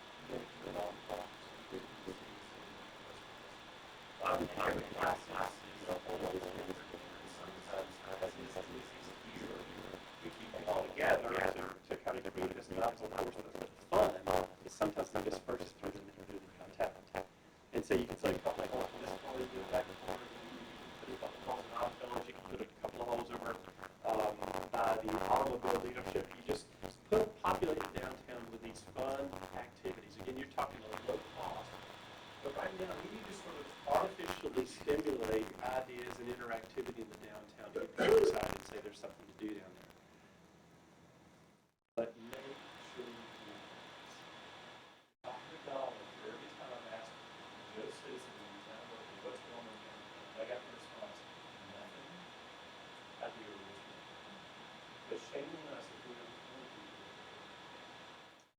we keep them all together to kind of create this novel course. But the fun is sometimes not just first person that you're doing contact. And so you can say, this probably do it back and forth. You can put a couple of holes, you can put a couple of holes over by the automobile dealership. You just populate the downtown with these fun activities. Again, you're talking a low cost. But right now, we need to sort of artificially stimulate ideas and interactivity in the downtown to get people excited and say there's something to do down there. But make sure you do this. $1 for every time I've asked Joe Citizen in town, what's going on downtown? I got the response, nothing. I'd be original. But shame on us if we don't do it.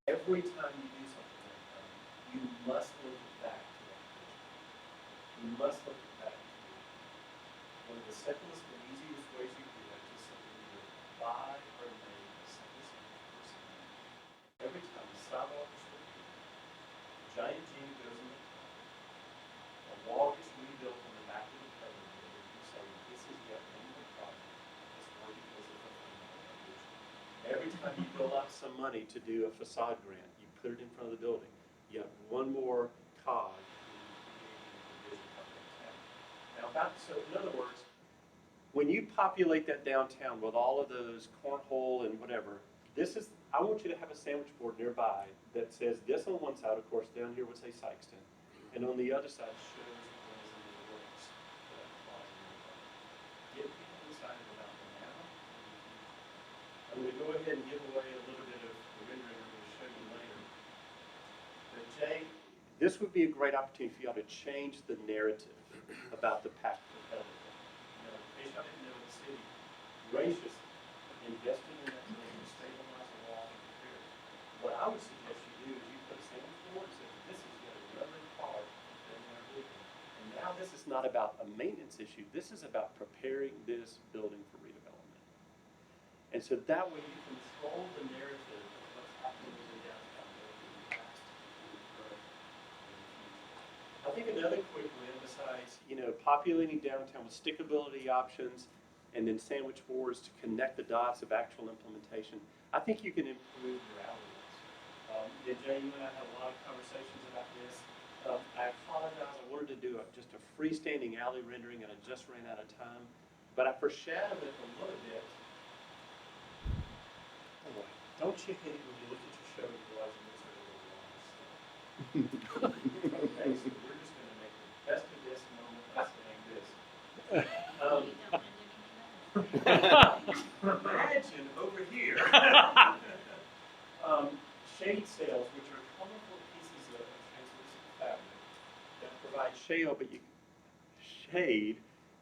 Every time you do something like that, you must link it back to that vision. You must link it back to it. One of the simplest and easiest ways you do that is simply to buy or make something person. Every time the sidewalk is repeated, a giant gene goes in the top, a wall gets rebuilt on the back of the pavement, and you say, this is yet one more project that's working as a fulfillment of our vision. Every time you bill out some money to do a facade grant, you put it in front of the building, you have one more cog in creating the vision of downtown. Now, so in other words, when you populate that downtown with all of those cornhole and whatever, I want you to have a sandwich board nearby that says this on one side, of course, down here would say Sikeston, and on the other side shows what is in the works that applies in your park. Get people excited about them now. I'm going to go ahead and give away a little bit of the rendering I'm going to show you later. But Jay, this would be a great opportunity for y'all to change the narrative about the pack of Elderville. You know, in case y'all didn't know, the city graciously invested in that building to stabilize the wall and repair it. What I would suggest you do is you put a sandwich board and say, this is going to run part of our building. And now this is not about a maintenance issue. This is about preparing this building for redevelopment. And so that way you control the narrative of what's happening in the downtown building in the past, in the current, and in the future. I think another quick win besides, populating downtown with stickability options and then sandwich boards to connect the dots of actual implementation, I think you can improve your alleyways. Jay, you and I had a lot of conversations about this. I apologize, I wanted to do just a freestanding alley rendering and I just ran out of time. But I foreshadowed it a little bit. Oh boy, don't you hate it when you look at your show and realize you missed a little wrong? Okay, so we're just going to make the best of this moment by saying this. You don't want to do anything else. Imagine over here, shade sails, which are colorful pieces of translucent fabric that provide shade,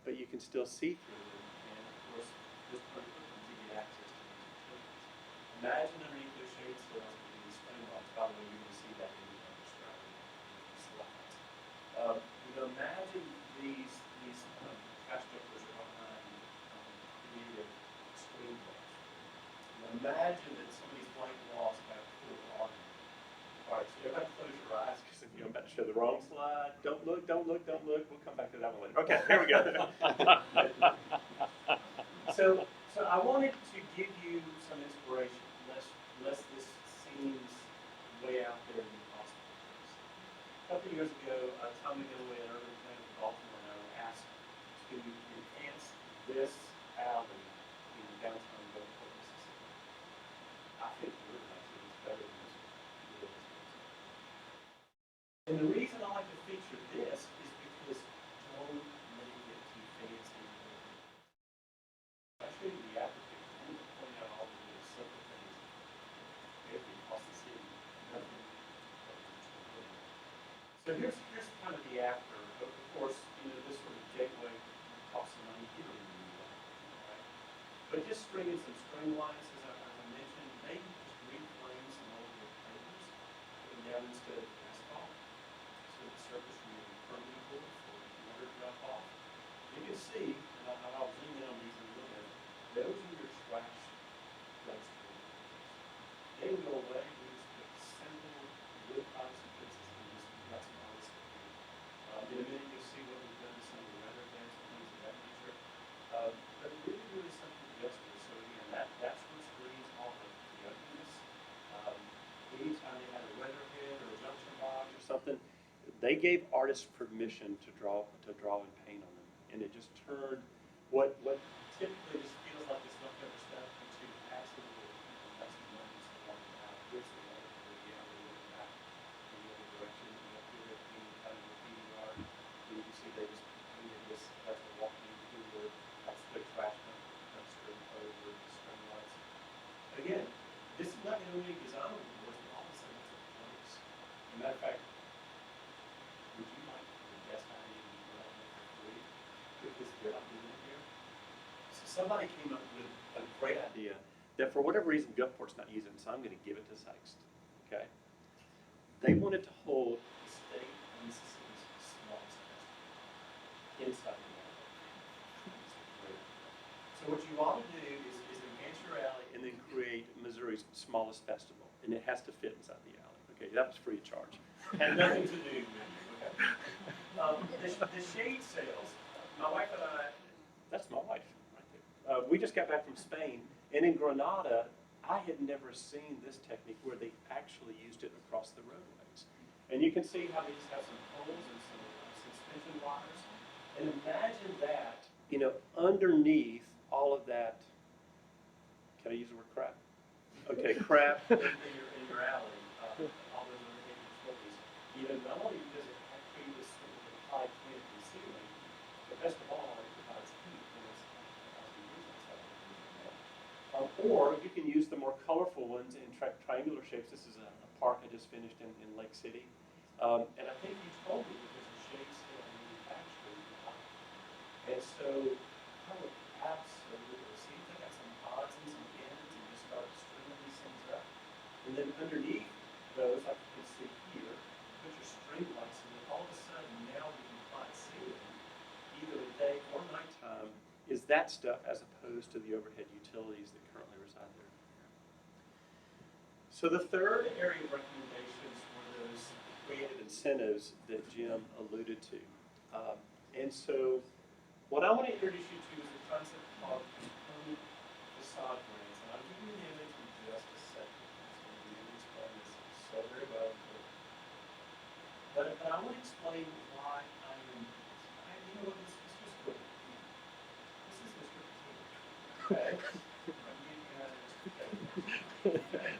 but you can still see through them. And of course, this part of them to get access to these utilities. Imagine underneath those shade sails with these spring lights. By the way, you're going to see that in the describing slides. Imagine these crash jumpers are behind creative screen plays. Imagine that some of these blank walls have cool art. All right, so everybody close your eyes because I'm about to show the wrong slide. Don't look, don't look, don't look. We'll come back to that one later. Okay, here we go. So I wanted to give you some inspiration, lest this seems way out there in the possible place. A couple of years ago, Tom McGilloway, an urban planner from Baltimore, and I were asked to enhance this alley in downtown Gulfport, Mississippi. I think the urbanization is better than this one. And the reason I like to feature this is because don't make it too fancy. I show you the application. I'm going to point out all of the simple things every across the city. Nothing. So here's kind of the after. Of course, this sort of gateway costs some money. You don't even need that, right? But just stringing some string lines, as I mentioned, maybe just reclaim some old wood pavers, put them down instead of asphalt, so the surface will be permeable for water to drop off. You can see, and I'll zoom in on these in a little bit, those are your trash dumpster. They will go away. We just put simple wood pipes and fixes and just got some honest. In a minute, you'll see what we've done to some of the weather events and things of that nature. But really, really simple gestures. So again, that's what screens all of the ugliness. Anytime they had a weatherhead or a junction box or something, they gave artists permission to draw and paint on them, and it just turned what typically just feels like this leftover stuff into absolutely fantastic moments along the path. Here's the water for the alley looking back in the other direction. Up here, they're painting kind of graffiti art. And you can see they just painted this. That's the walking cooler. That's the trash dumpster over the string lights. Again, this is not going to be design awards, but all of a sudden it's a place. As a matter of fact, would you like the best idea in the world for free? Put this building in here. So somebody came up with a great idea that for whatever reason Gulfport's not using, so I'm going to give it to Sikeston. Okay? They wanted to hold the state of Mississippi's smallest festival inside the alley. So what you ought to do is enhance your alley and then create Missouri's smallest festival, and it has to fit inside the alley. Okay, that was free of charge. Had nothing to do with it. Okay. The shade sails. My wife and I. That's my wife right there. We just got back from Spain, and in Granada, I had never seen this technique where they actually used it across the roadways. And you can see how they just have some poles and some suspension wires. And imagine that you know, underneath all of that, can I use the word crap? Okay, crap in your alley, all those overhead utilities, you know, not only does it have to be this sort of high canopy ceiling, but best of all, it provides heat when it's 1,000 degrees outside. Or you can use the more colorful ones in triangular shapes. This is a park I just finished in Lake City. And I think you told me that there's a shade still manufactured in the top. And so I would absolutely see if they got some odds and some ends and just start stringing these things up. And then underneath those, like you can see here, put your string lights in, and all of a sudden now the compliant ceiling, either at day or nighttime, is that stuff as opposed to the overhead utilities that currently reside there. So the third area of recommendations were those creative incentives that Jim alluded to. And so what I want to introduce you to is a concept called component facade grants. And I'll give you an image in just a second. So I'm going to explain this so very well. But I want to explain why I am, you know what, this is just good. This is Mr. Potato. Okay? I'm giving you that Mr. Potato. Okay.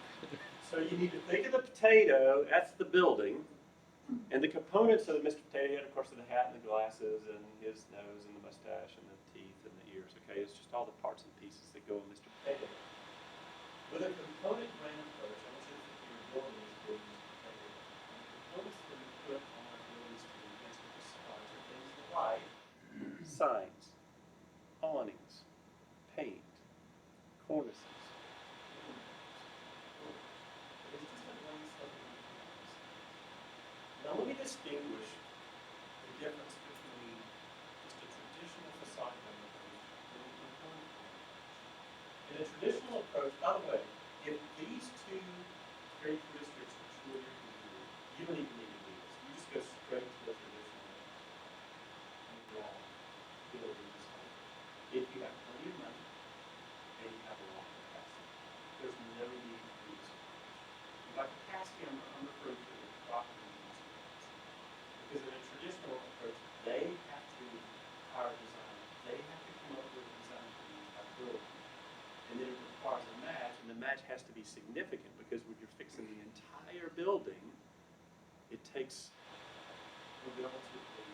So you need to think of the potato, that's the building, and the components of Mr. Potato Head, of course, are the hat and the glasses and his nose and the mustache and the teeth and the ears, okay? It's just all the parts and pieces that go in Mr. Potato Head. With a component grant approach, I want you to think of your building as being Mr. Potato Head. And the components that we put on our buildings to enhance the facades are things like signs, awnings, paint, cornices. Now let me distinguish the difference between just a traditional facade approach and a component approach. In a traditional approach, by the way, if these two characteristics are true of your community, you don't even need to do this. You just go straight to the traditional wall building design. If you have plenty of money and you have a lot of capacity, there's no need to do this approach. By capacity, I'm referring to the property. Because in a traditional approach, they have to hire a designer. They have to come up with a design for the entire building. And then it requires a match, and the match has to be significant because when you're fixing the entire building, it takes a relatively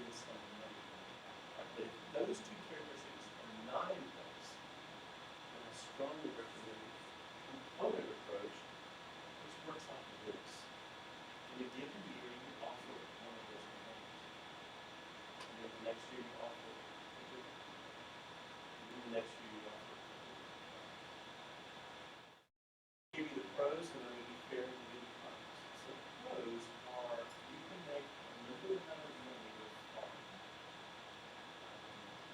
good sum of money. But if those two characteristics are not in place, then I strongly recommend a component approach, which works like this. In a given year, you offer one of those components. And then the next year, you offer a different one. And then the next year, you offer a different one. I'll give you the pros, and I'm going to be fair and give you the cons. So the pros are you can make a limited amount of money with art.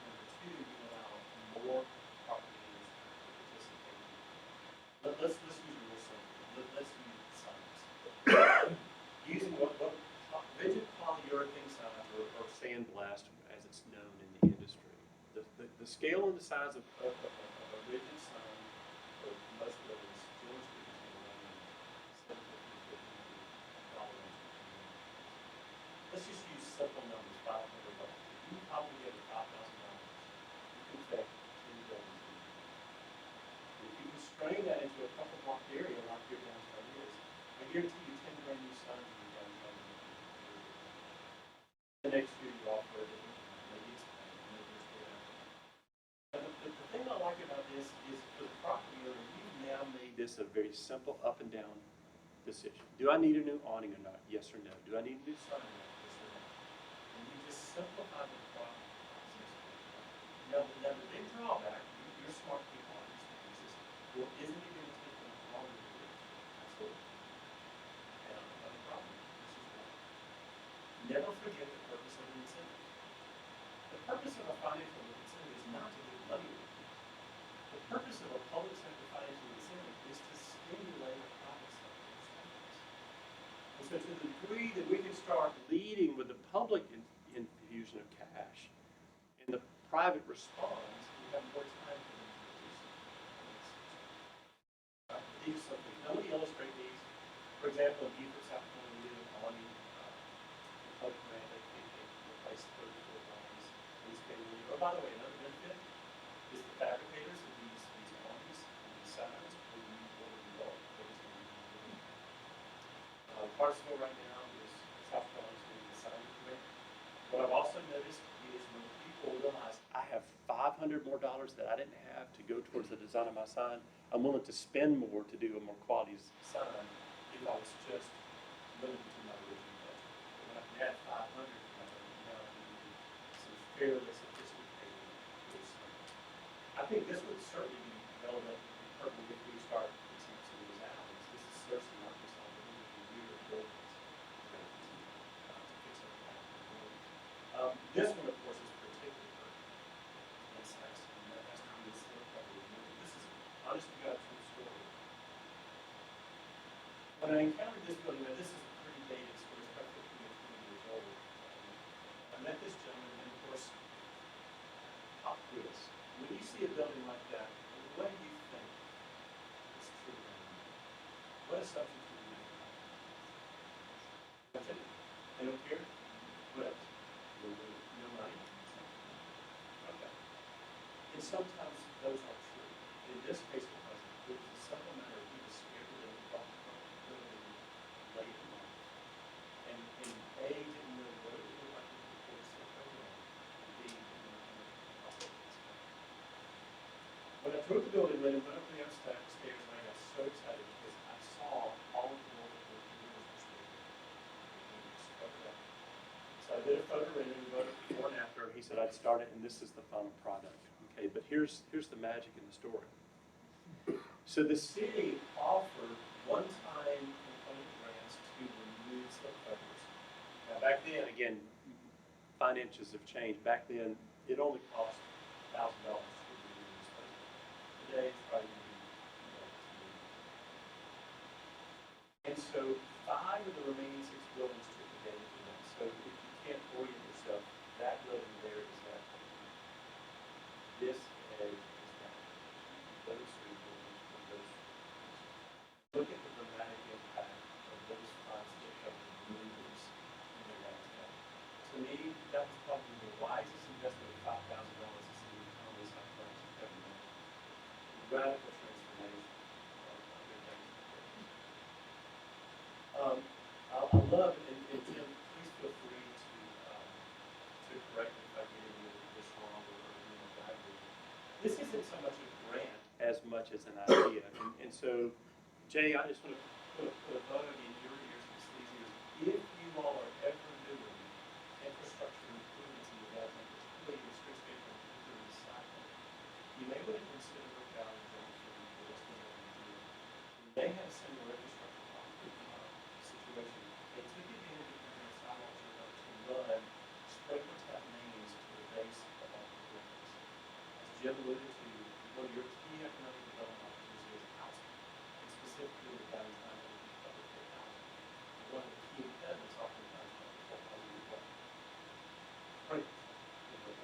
Number two, you allow more property owners to participate. Let's use a real simple. Let's use science. Using what rigid polyurethane signs or sandblast, as it's known in the industry. The scale and the size of a rigid sign for most buildings, generally speaking, is going to run $750 to $1,000. Let's just use simple numbers, $500. You can probably get $5,000. You can fit 10 buildings. If you can strain that into a couple block area like your downtown is, I guarantee you 10 brand new signs in your downtown. The next year you offer a different one, maybe it's paint, maybe it's whatever. Now the thing I like about this is for the property owner, you've now made this a very simple up and down decision. Do I need a new awning or not? Yes or no. Do I need a new sign or not? Yes or no. And you just simplify the process. Now the big drawback, you're smart people understand this is, well, isn't it going to take them longer to do it? Absolutely. And I don't have a problem. This is why. Never forget the purpose of an incentive. The purpose of a financial incentive is not to get money with you. The purpose of a public sector financial incentive is to stimulate a private sector spending. And so to the degree that we can start leading with the public infusion of cash and the private response, we have more time for them to do something. These are something. Now let me illustrate these. For example, in Beaufort, South Carolina, we did an awning public grant. They replaced 34 awnings. And spend money. Oh, by the way, Hartsville right now is South Carolina's doing the sign grant. What I've also noticed is when people realize I have $500 more that I didn't have to go towards the design of my sign, I'm willing to spend more to do a more quality sign if I was just limited to my original budget. But when I can add 500 to my budget, now I can do some fairly sophisticated good stuff. I think this would certainly be relevant and pertinent if we start fixing some of these alleys. This is certainly not just on the rear buildings. We're going to continue to fix up the buildings. This one, of course, is particularly pertinent in Sikeston, and that has to do with slip cover removal. This is, honest to God, true story. When I encountered this building, now this is a pretty dated story, it's about 15 or 20 years old. I met this gentleman, and of course, pop quiz. When you see a building like that, what do you think is true around it? What assumptions do you make? That's it. They don't care? What else? No money? Okay. And sometimes those are true. In this case, it wasn't. It was a simple matter of he was scared to live off the building late at night. And A, didn't know what it would look like before the slip over, and B, didn't know how much it would cost to spend. When I drove the building, when I went up the upstairs, and I got so excited because I saw all of the old windows were still there. And it was covered up. So I did a photo render, we wrote it before and after. He said I'd start it, and this is the final product. Okay, but here's the magic in the story. So the city offered one-time component grants to remove slip covers. Now back then, again, finances have changed. Back then, it only cost $1,000 to remove this cover. Today, it's probably going to be and so 5 of the remaining 6 buildings took advantage of that. So if you can't orient yourself, that building there is that. This edge is that. Those 3 buildings from those 3 buildings. Look at the dramatic impact of those 5 slip cover removals in their downtown. To me, that was probably the wisest investment of $5,000 the city of Conway, South Carolina has ever made. Radical transformation of their downtown. I love, and Tim, please feel free to correct me if I get any of this wrong or guide me. This isn't so much a grant as much as an idea. And so, Jay, I just want to put a bug in your ears and Steve's ears. If you all are ever doing infrastructure improvements in the downtown, particularly in street space and recycling, you may want to consider Rick Valley and Johnson for what's going on in here. They had a similar infrastructure situation. They took advantage of having a sidewalk to run sprinkler tap mains to the base of all the buildings. As Jim alluded to, one of your key economic development opportunities is housing, and specifically the downtown public housing. One of the key impediments oftentimes to public housing is what? Sprinkling.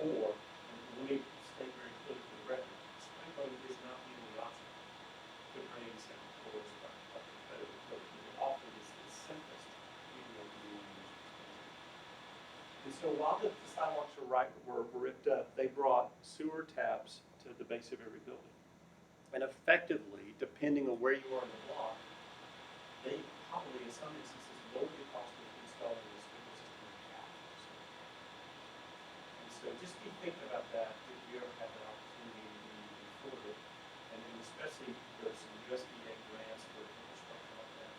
Or, and let me state very clearly for the record, sprinkling is not the only option to bring second floors back up to federal code. It often is the simplest, even though you want to use it. And so while the sidewalks were ripped up, they brought sewer taps to the base of every building. And effectively, depending on where you are in the block, they probably, in some instances, lowered the cost of installing the sprinkler system in half. And so just be thinking about that if you ever have that opportunity and you can afford it. And then especially there's some USDA grants for infrastructure like that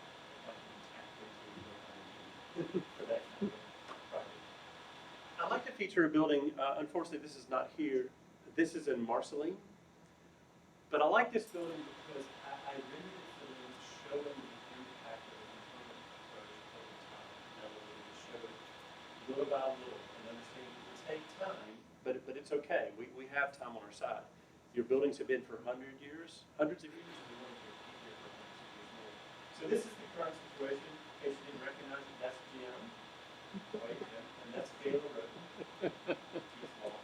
might be tapped into for that kind of project. I'd like to feature a building, unfortunately this is not here, this is in Marceline. But I like this building because I rendered it for them to show them the impact of the component approach over time. In other words, to show it little by little and understand it will take time, but it's okay. We have time on our side. Your buildings have been for hundreds of years, and we want to keep here for hundreds of years more. So this is the current situation. In case you didn't recognize it, that's Jim. Right, Jim. And that's Gayla Road. He's small.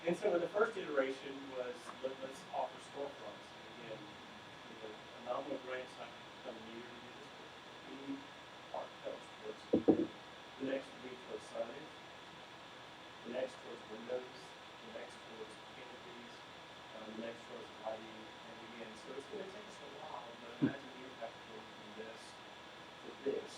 And so the first iteration was let's offer storefronts. And again, a nominal grant site come near to this, but any park helps towards the next week towards signage, the next towards windows, the next towards canopies, the next towards lighting, and again, so it's going to take us a while, but imagine the impact of going from this to this.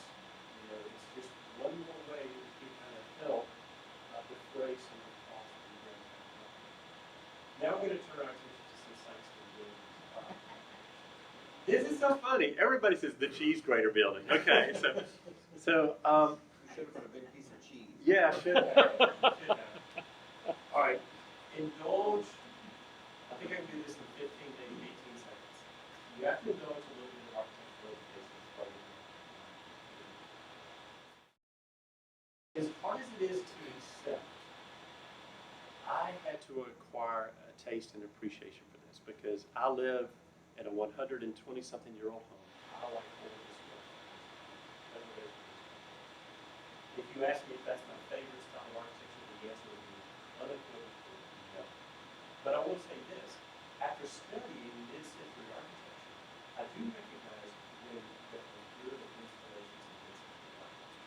so funny. Everybody says the cheese grater building. Okay, so We should have put a big piece of cheese. yeah, should have. All right, indulge. I think I can do this in 15, maybe 18 seconds. You have to indulge a little bit of architectural education. As hard as it is to accept, I had to acquire a taste and appreciation for this because I live in a 120-something-year-old home. I like old historic. If you ask me if that's my favorite style of architecture, the answer would be unequivocally no. But I will say this, after studying mid-century architecture, I do recognize when there are good installations of mid-century architecture.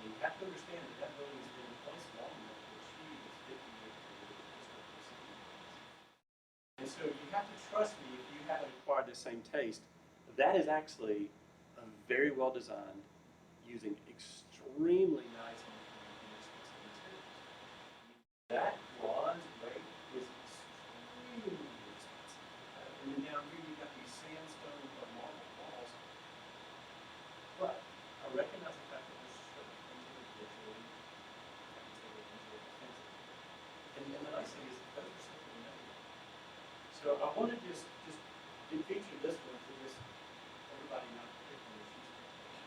And you have to understand that that building has been in place long enough to achieve its 50-year period of historical significance. And so you have to trust me if you haven't acquired the same taste. That is actually a very well designed, using extremely nice and inexpensive materials. That bronze grate is extremely expensive. And then down here you've got these sandstone or marble walls. But I recognize the fact that there's certain things that are visually, I can say they're visually offensive. And the nice thing is those are simply made. So I want to just feature this one for this everybody not particularly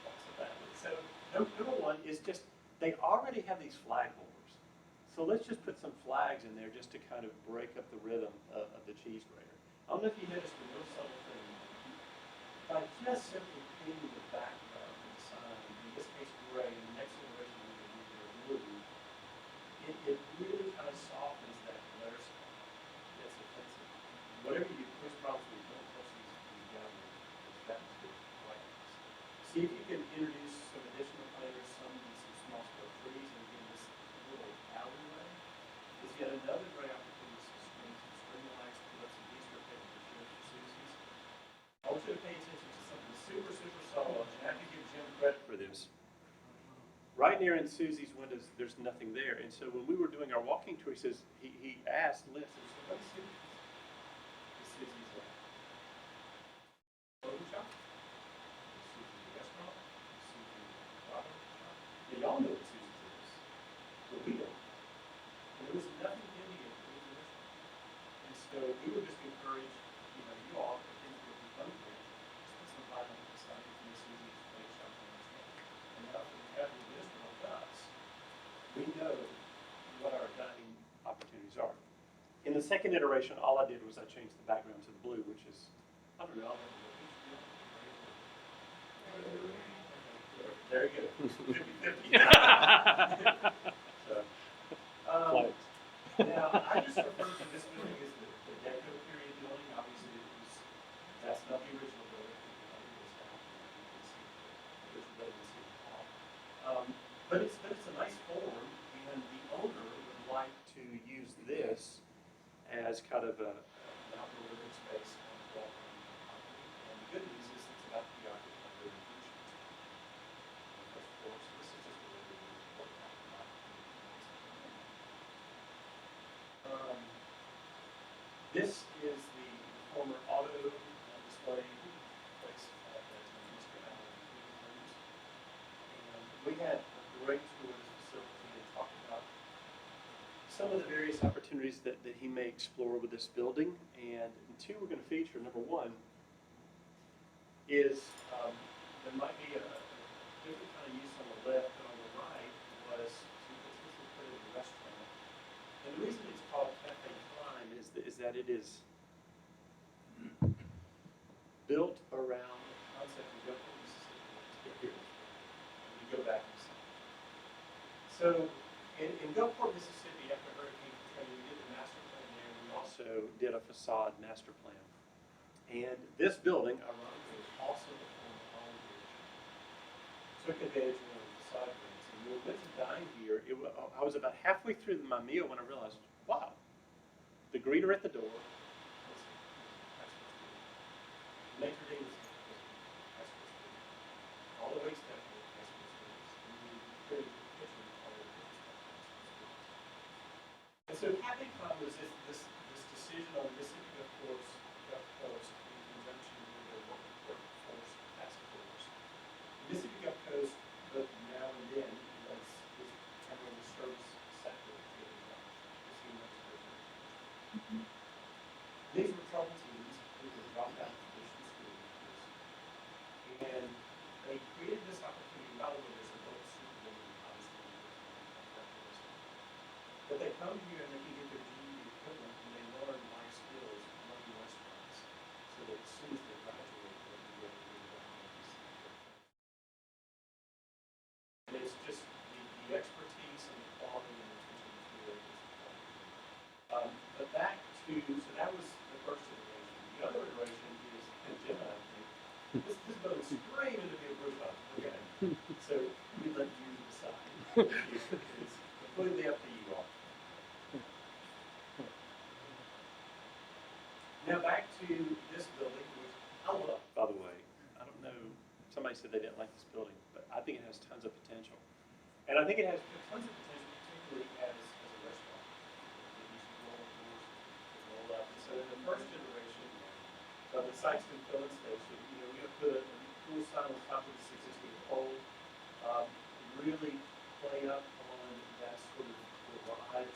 talks about it. So number one is just they already have these flag holders. So let's just put some flags in there just to kind of break up the rhythm of the cheese grater. I don't know if you noticed the real subtle thing. By just simply painting the background of the sign, in this case gray, and the next iteration will be blue, it really kind of softens that glare spot that's offensive. Whatever you push probably don't push these down as fast as brightness. See if you can introduce some additional flavors, some small scale trees, and again this little alleyway is yet another great opportunity to string some string lights, put up some Easter pictures here for Susie's. I want you to pay attention to something super subtle, and you have to give Jim credit for this. Right near in Susie's windows, there's nothing there. And so when we were doing our walking tour, he asked Liz, let me see Susie's clothing shop, Susie's restaurant, Susie's bottle shop. And y'all know what Susie's is, but we don't. And there was nothing in the restaurant. And so we were just encouraged, you all, if things were to come here, spend some time on the side of the Susie's place shop on the side. And now that we have the visitor with us, we know what our dining opportunities are. In the second iteration, all I did was I changed the background to the blue, which is, I don't know, there you go. 50-50. So, now, I just referred to this building as the Deco period building. Obviously, that's not the original building. But it's a nice form, and the owner would like to use this as kind of an outdoor living space on the wall. And the good news is it's about to be occupied in the future. Of course, this is just a really important this is the former auto display place at Mr. Allen. And we had a great tour of this facility and talked about some of the various opportunities that he may explore with this building. And two we're going to feature. Number one is there might be a different kind of use on the left, but on the right was to potentially put in a restaurant. And the reason it's called Cafe Climb is that it is built around the concept of Gulfport, Mississippi. Let's get here. Let me go back and see. So in Gulfport, Mississippi, after Hurricane Katrina, we did the master plan there. We also did a facade master plan. And this building, ironically, was also the former home here. Took advantage of one of the facade grants. And when we went to dine here, I was about halfway through my meal when I realized, wow, the greeter at the door, maitre d' was all the way step. And so Cafe Climb was this decision on Mississippi Gulf Coast in conjunction with the local troubled teens who had dropped out of traditional school years. And they created this opportunity, by the way, there's adult supervision, obviously, but they come here and they can get their GED equivalent and they learn life skills running restaurants so that as soon as they graduate, they'll be able to move on. And it's just the expertise and the quality and attention to it is important. But back to, so that was the first iteration. The other iteration is, and Jim and I think, this goes straight into the group up, okay? So we let you decide. It's completely up to you all. Now back to this building, which I love, by the way. I don't know, somebody said they didn't like this building, but I think it has tons of potential. And I think it has tons of potential, particularly as a restaurant. You should roll up. And so in the first iteration of the Sikeston filling station, you know, we have put a cool sign on top of this existing pole, really play up on that sort of garage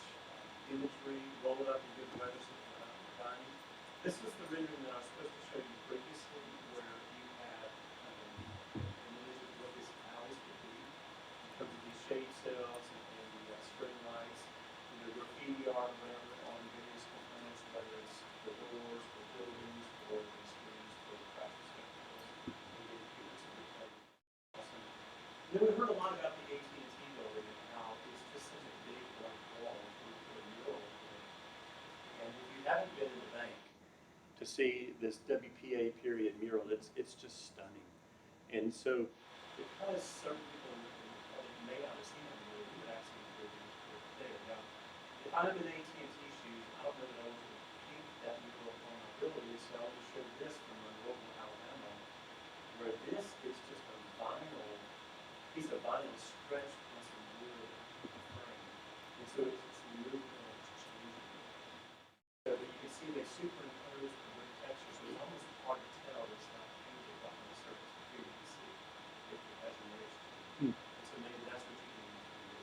imagery, roll it up in good weather so we're not dining. This was the rendering that I was supposed to show you previously, where you had an image of what this alley could be in terms of these shade cells and the string lights, you know, graffiti art, whatever, on various components, whether it's the doors, the buildings, or the screens, or the traffic signals. Awesome. And then we heard a lot about the AT&T building and how it's just such a big white wall with a mural in it. And if you haven't been in the bank to see this WPA period mural, it's just stunning. And so because certain people in the public may not have seen it, we would actually encourage you to put it there. Now, if I'm in AT&T shoes, I don't know that I would paint that mural on my building, so I'll just show this from Monroe, Alabama, where this is just a vinyl, piece of vinyl stretched on some wood frame. And so it's moving and it's changing. So but you can see they superimpose the wood texture, so it's almost hard to tell it's not painted on the surface. Here you can see it has a nice. So maybe that's what you can do.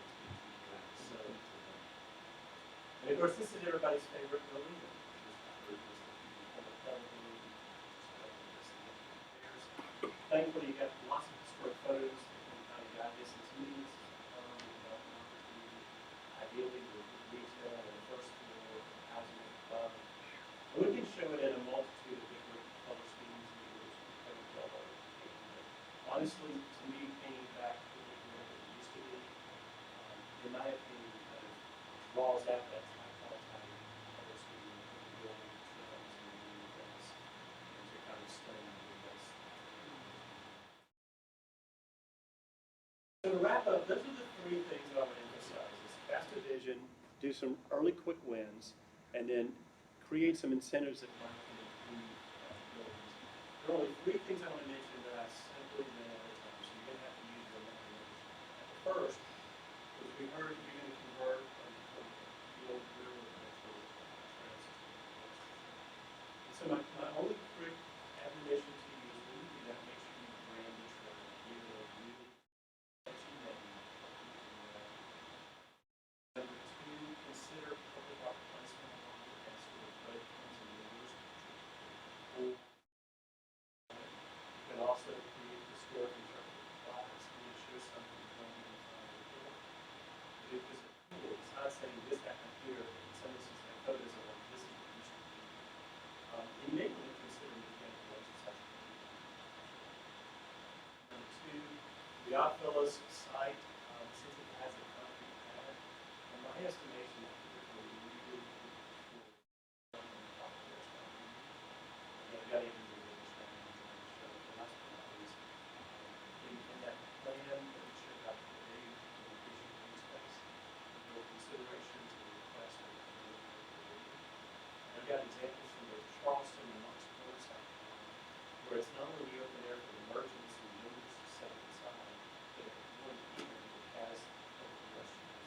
So, and of course, this is everybody's favorite building. Thankfully, you got lots of historic photos and how you got this. It's meetings, ideally with retail on the first floor, housing at the bottom. And we can show it in a multitude of different color schemes and color. Honestly, to me, painting back to what it used to be, in my opinion, kind of draws out that color scheme of the building trends and things, and to kind of stunning the best. So to wrap up, those are the three things that I want to emphasize: is cast a vision, do some early quick wins, and then create some incentives that might improve buildings. There are only three things I want to mention that I simply ran out of time, so you're going to have to use your imagination. The first, as we heard, you're going to convert from the old real estate to transit. And so my only quick admonition to you is when you do that, make sure you brand the trail. Give it a really catchy name. Number two, consider public art placement along the as sort of breadcrumbs and levers. You can also create historic interpretive plaques and show something from the door. Because it's cool, it's not saying this happened here, but in some instances, like photos of like this is what used to be. And you may want to consider making a exercise. Number two, the Oddfellows site, since it has a concrete pad, in my estimation, that could be a really cool. I've got even the biggest one to show. The last one is in that plan that we showed out today, in addition to green space, there were considerations and requests for I've got examples from both Charleston and Knox Point, South Carolina, where it's not only the open air for emergency and members to set up inside, but if one here has open restrooms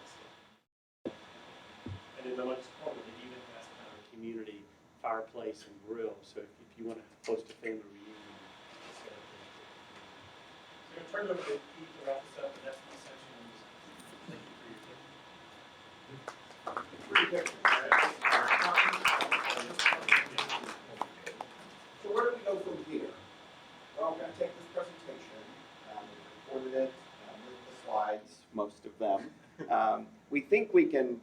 as well. And in the next corner, it even has kind of a community fireplace and grill. So if you want to host a family reunion, set up there. So I'm going to turn it over to Keith to wrap this up, and that's my section on this. Thank you for your attention. Pretty quick. we think we can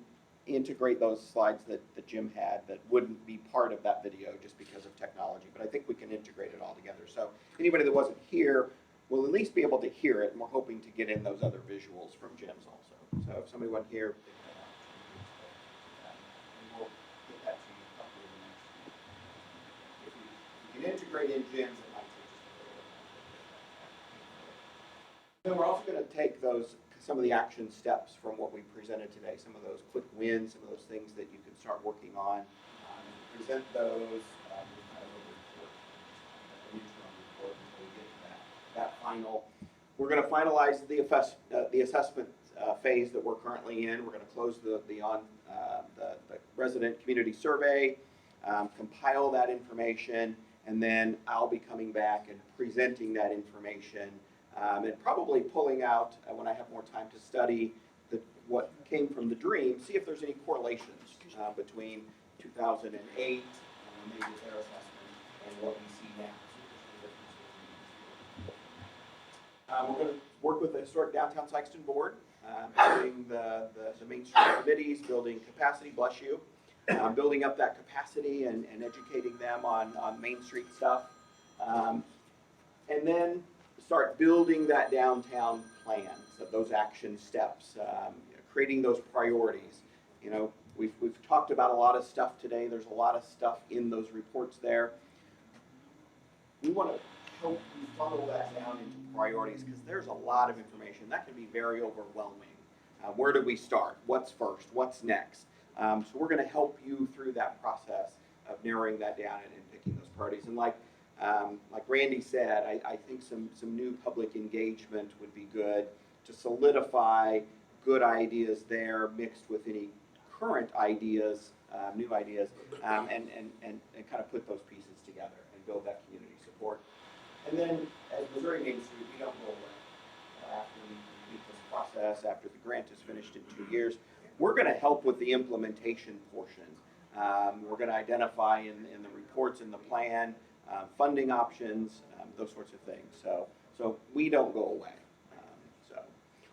integrate those slides that Jim had that wouldn't be part of that video just because of technology, but I think we can integrate it all together. So anybody that wasn't here will at least be able to hear it, and we're hoping to get in those other visuals from Jim's also. So if somebody wasn't here, and we'll get that to you probably the next week. If we can integrate in Jim's, it might take just a little bit. Then we're also going to take some of the action steps from what we presented today, some of those quick wins, some of those things that you can start working on, and present those with kind of a report, an interim report until we get to that final. We're going to finalize the assessment phase that we're currently in. We're going to close the resident community survey, compile that information, and then I'll be coming back and presenting that information. And probably pulling out, when I have more time to study what came from the dream, see if there's any correlations between 2008, maybe their assessment, and what we see now. We're going to work with the Historic Downtown Sikeston Board, building the Main Street committees, building capacity, bless you, building up that capacity and educating them on Main Street stuff. And then start building that downtown plan, so those action steps, creating those priorities. You know, we've talked about a lot of stuff today. There's a lot of stuff in those reports there. We want to help you funnel that down into priorities because there's a lot of information that can be very overwhelming. Where do we start? What's first? What's next? So we're going to help you through that process of narrowing that down and picking those priorities. And like Randy said, I think some new public engagement would be good to solidify good ideas there mixed with any current ideas, new ideas, and kind of put those pieces together and build that community support. And then at Missouri Main Street, we don't go away. After we complete this process, after the grant is finished in 2 years, we're going to help with the implementation portion. We're going to identify in the reports in the plan, funding options, those sorts of things. So we don't go away. So,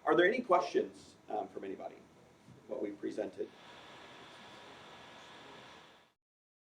are there any questions from anybody? What we presented?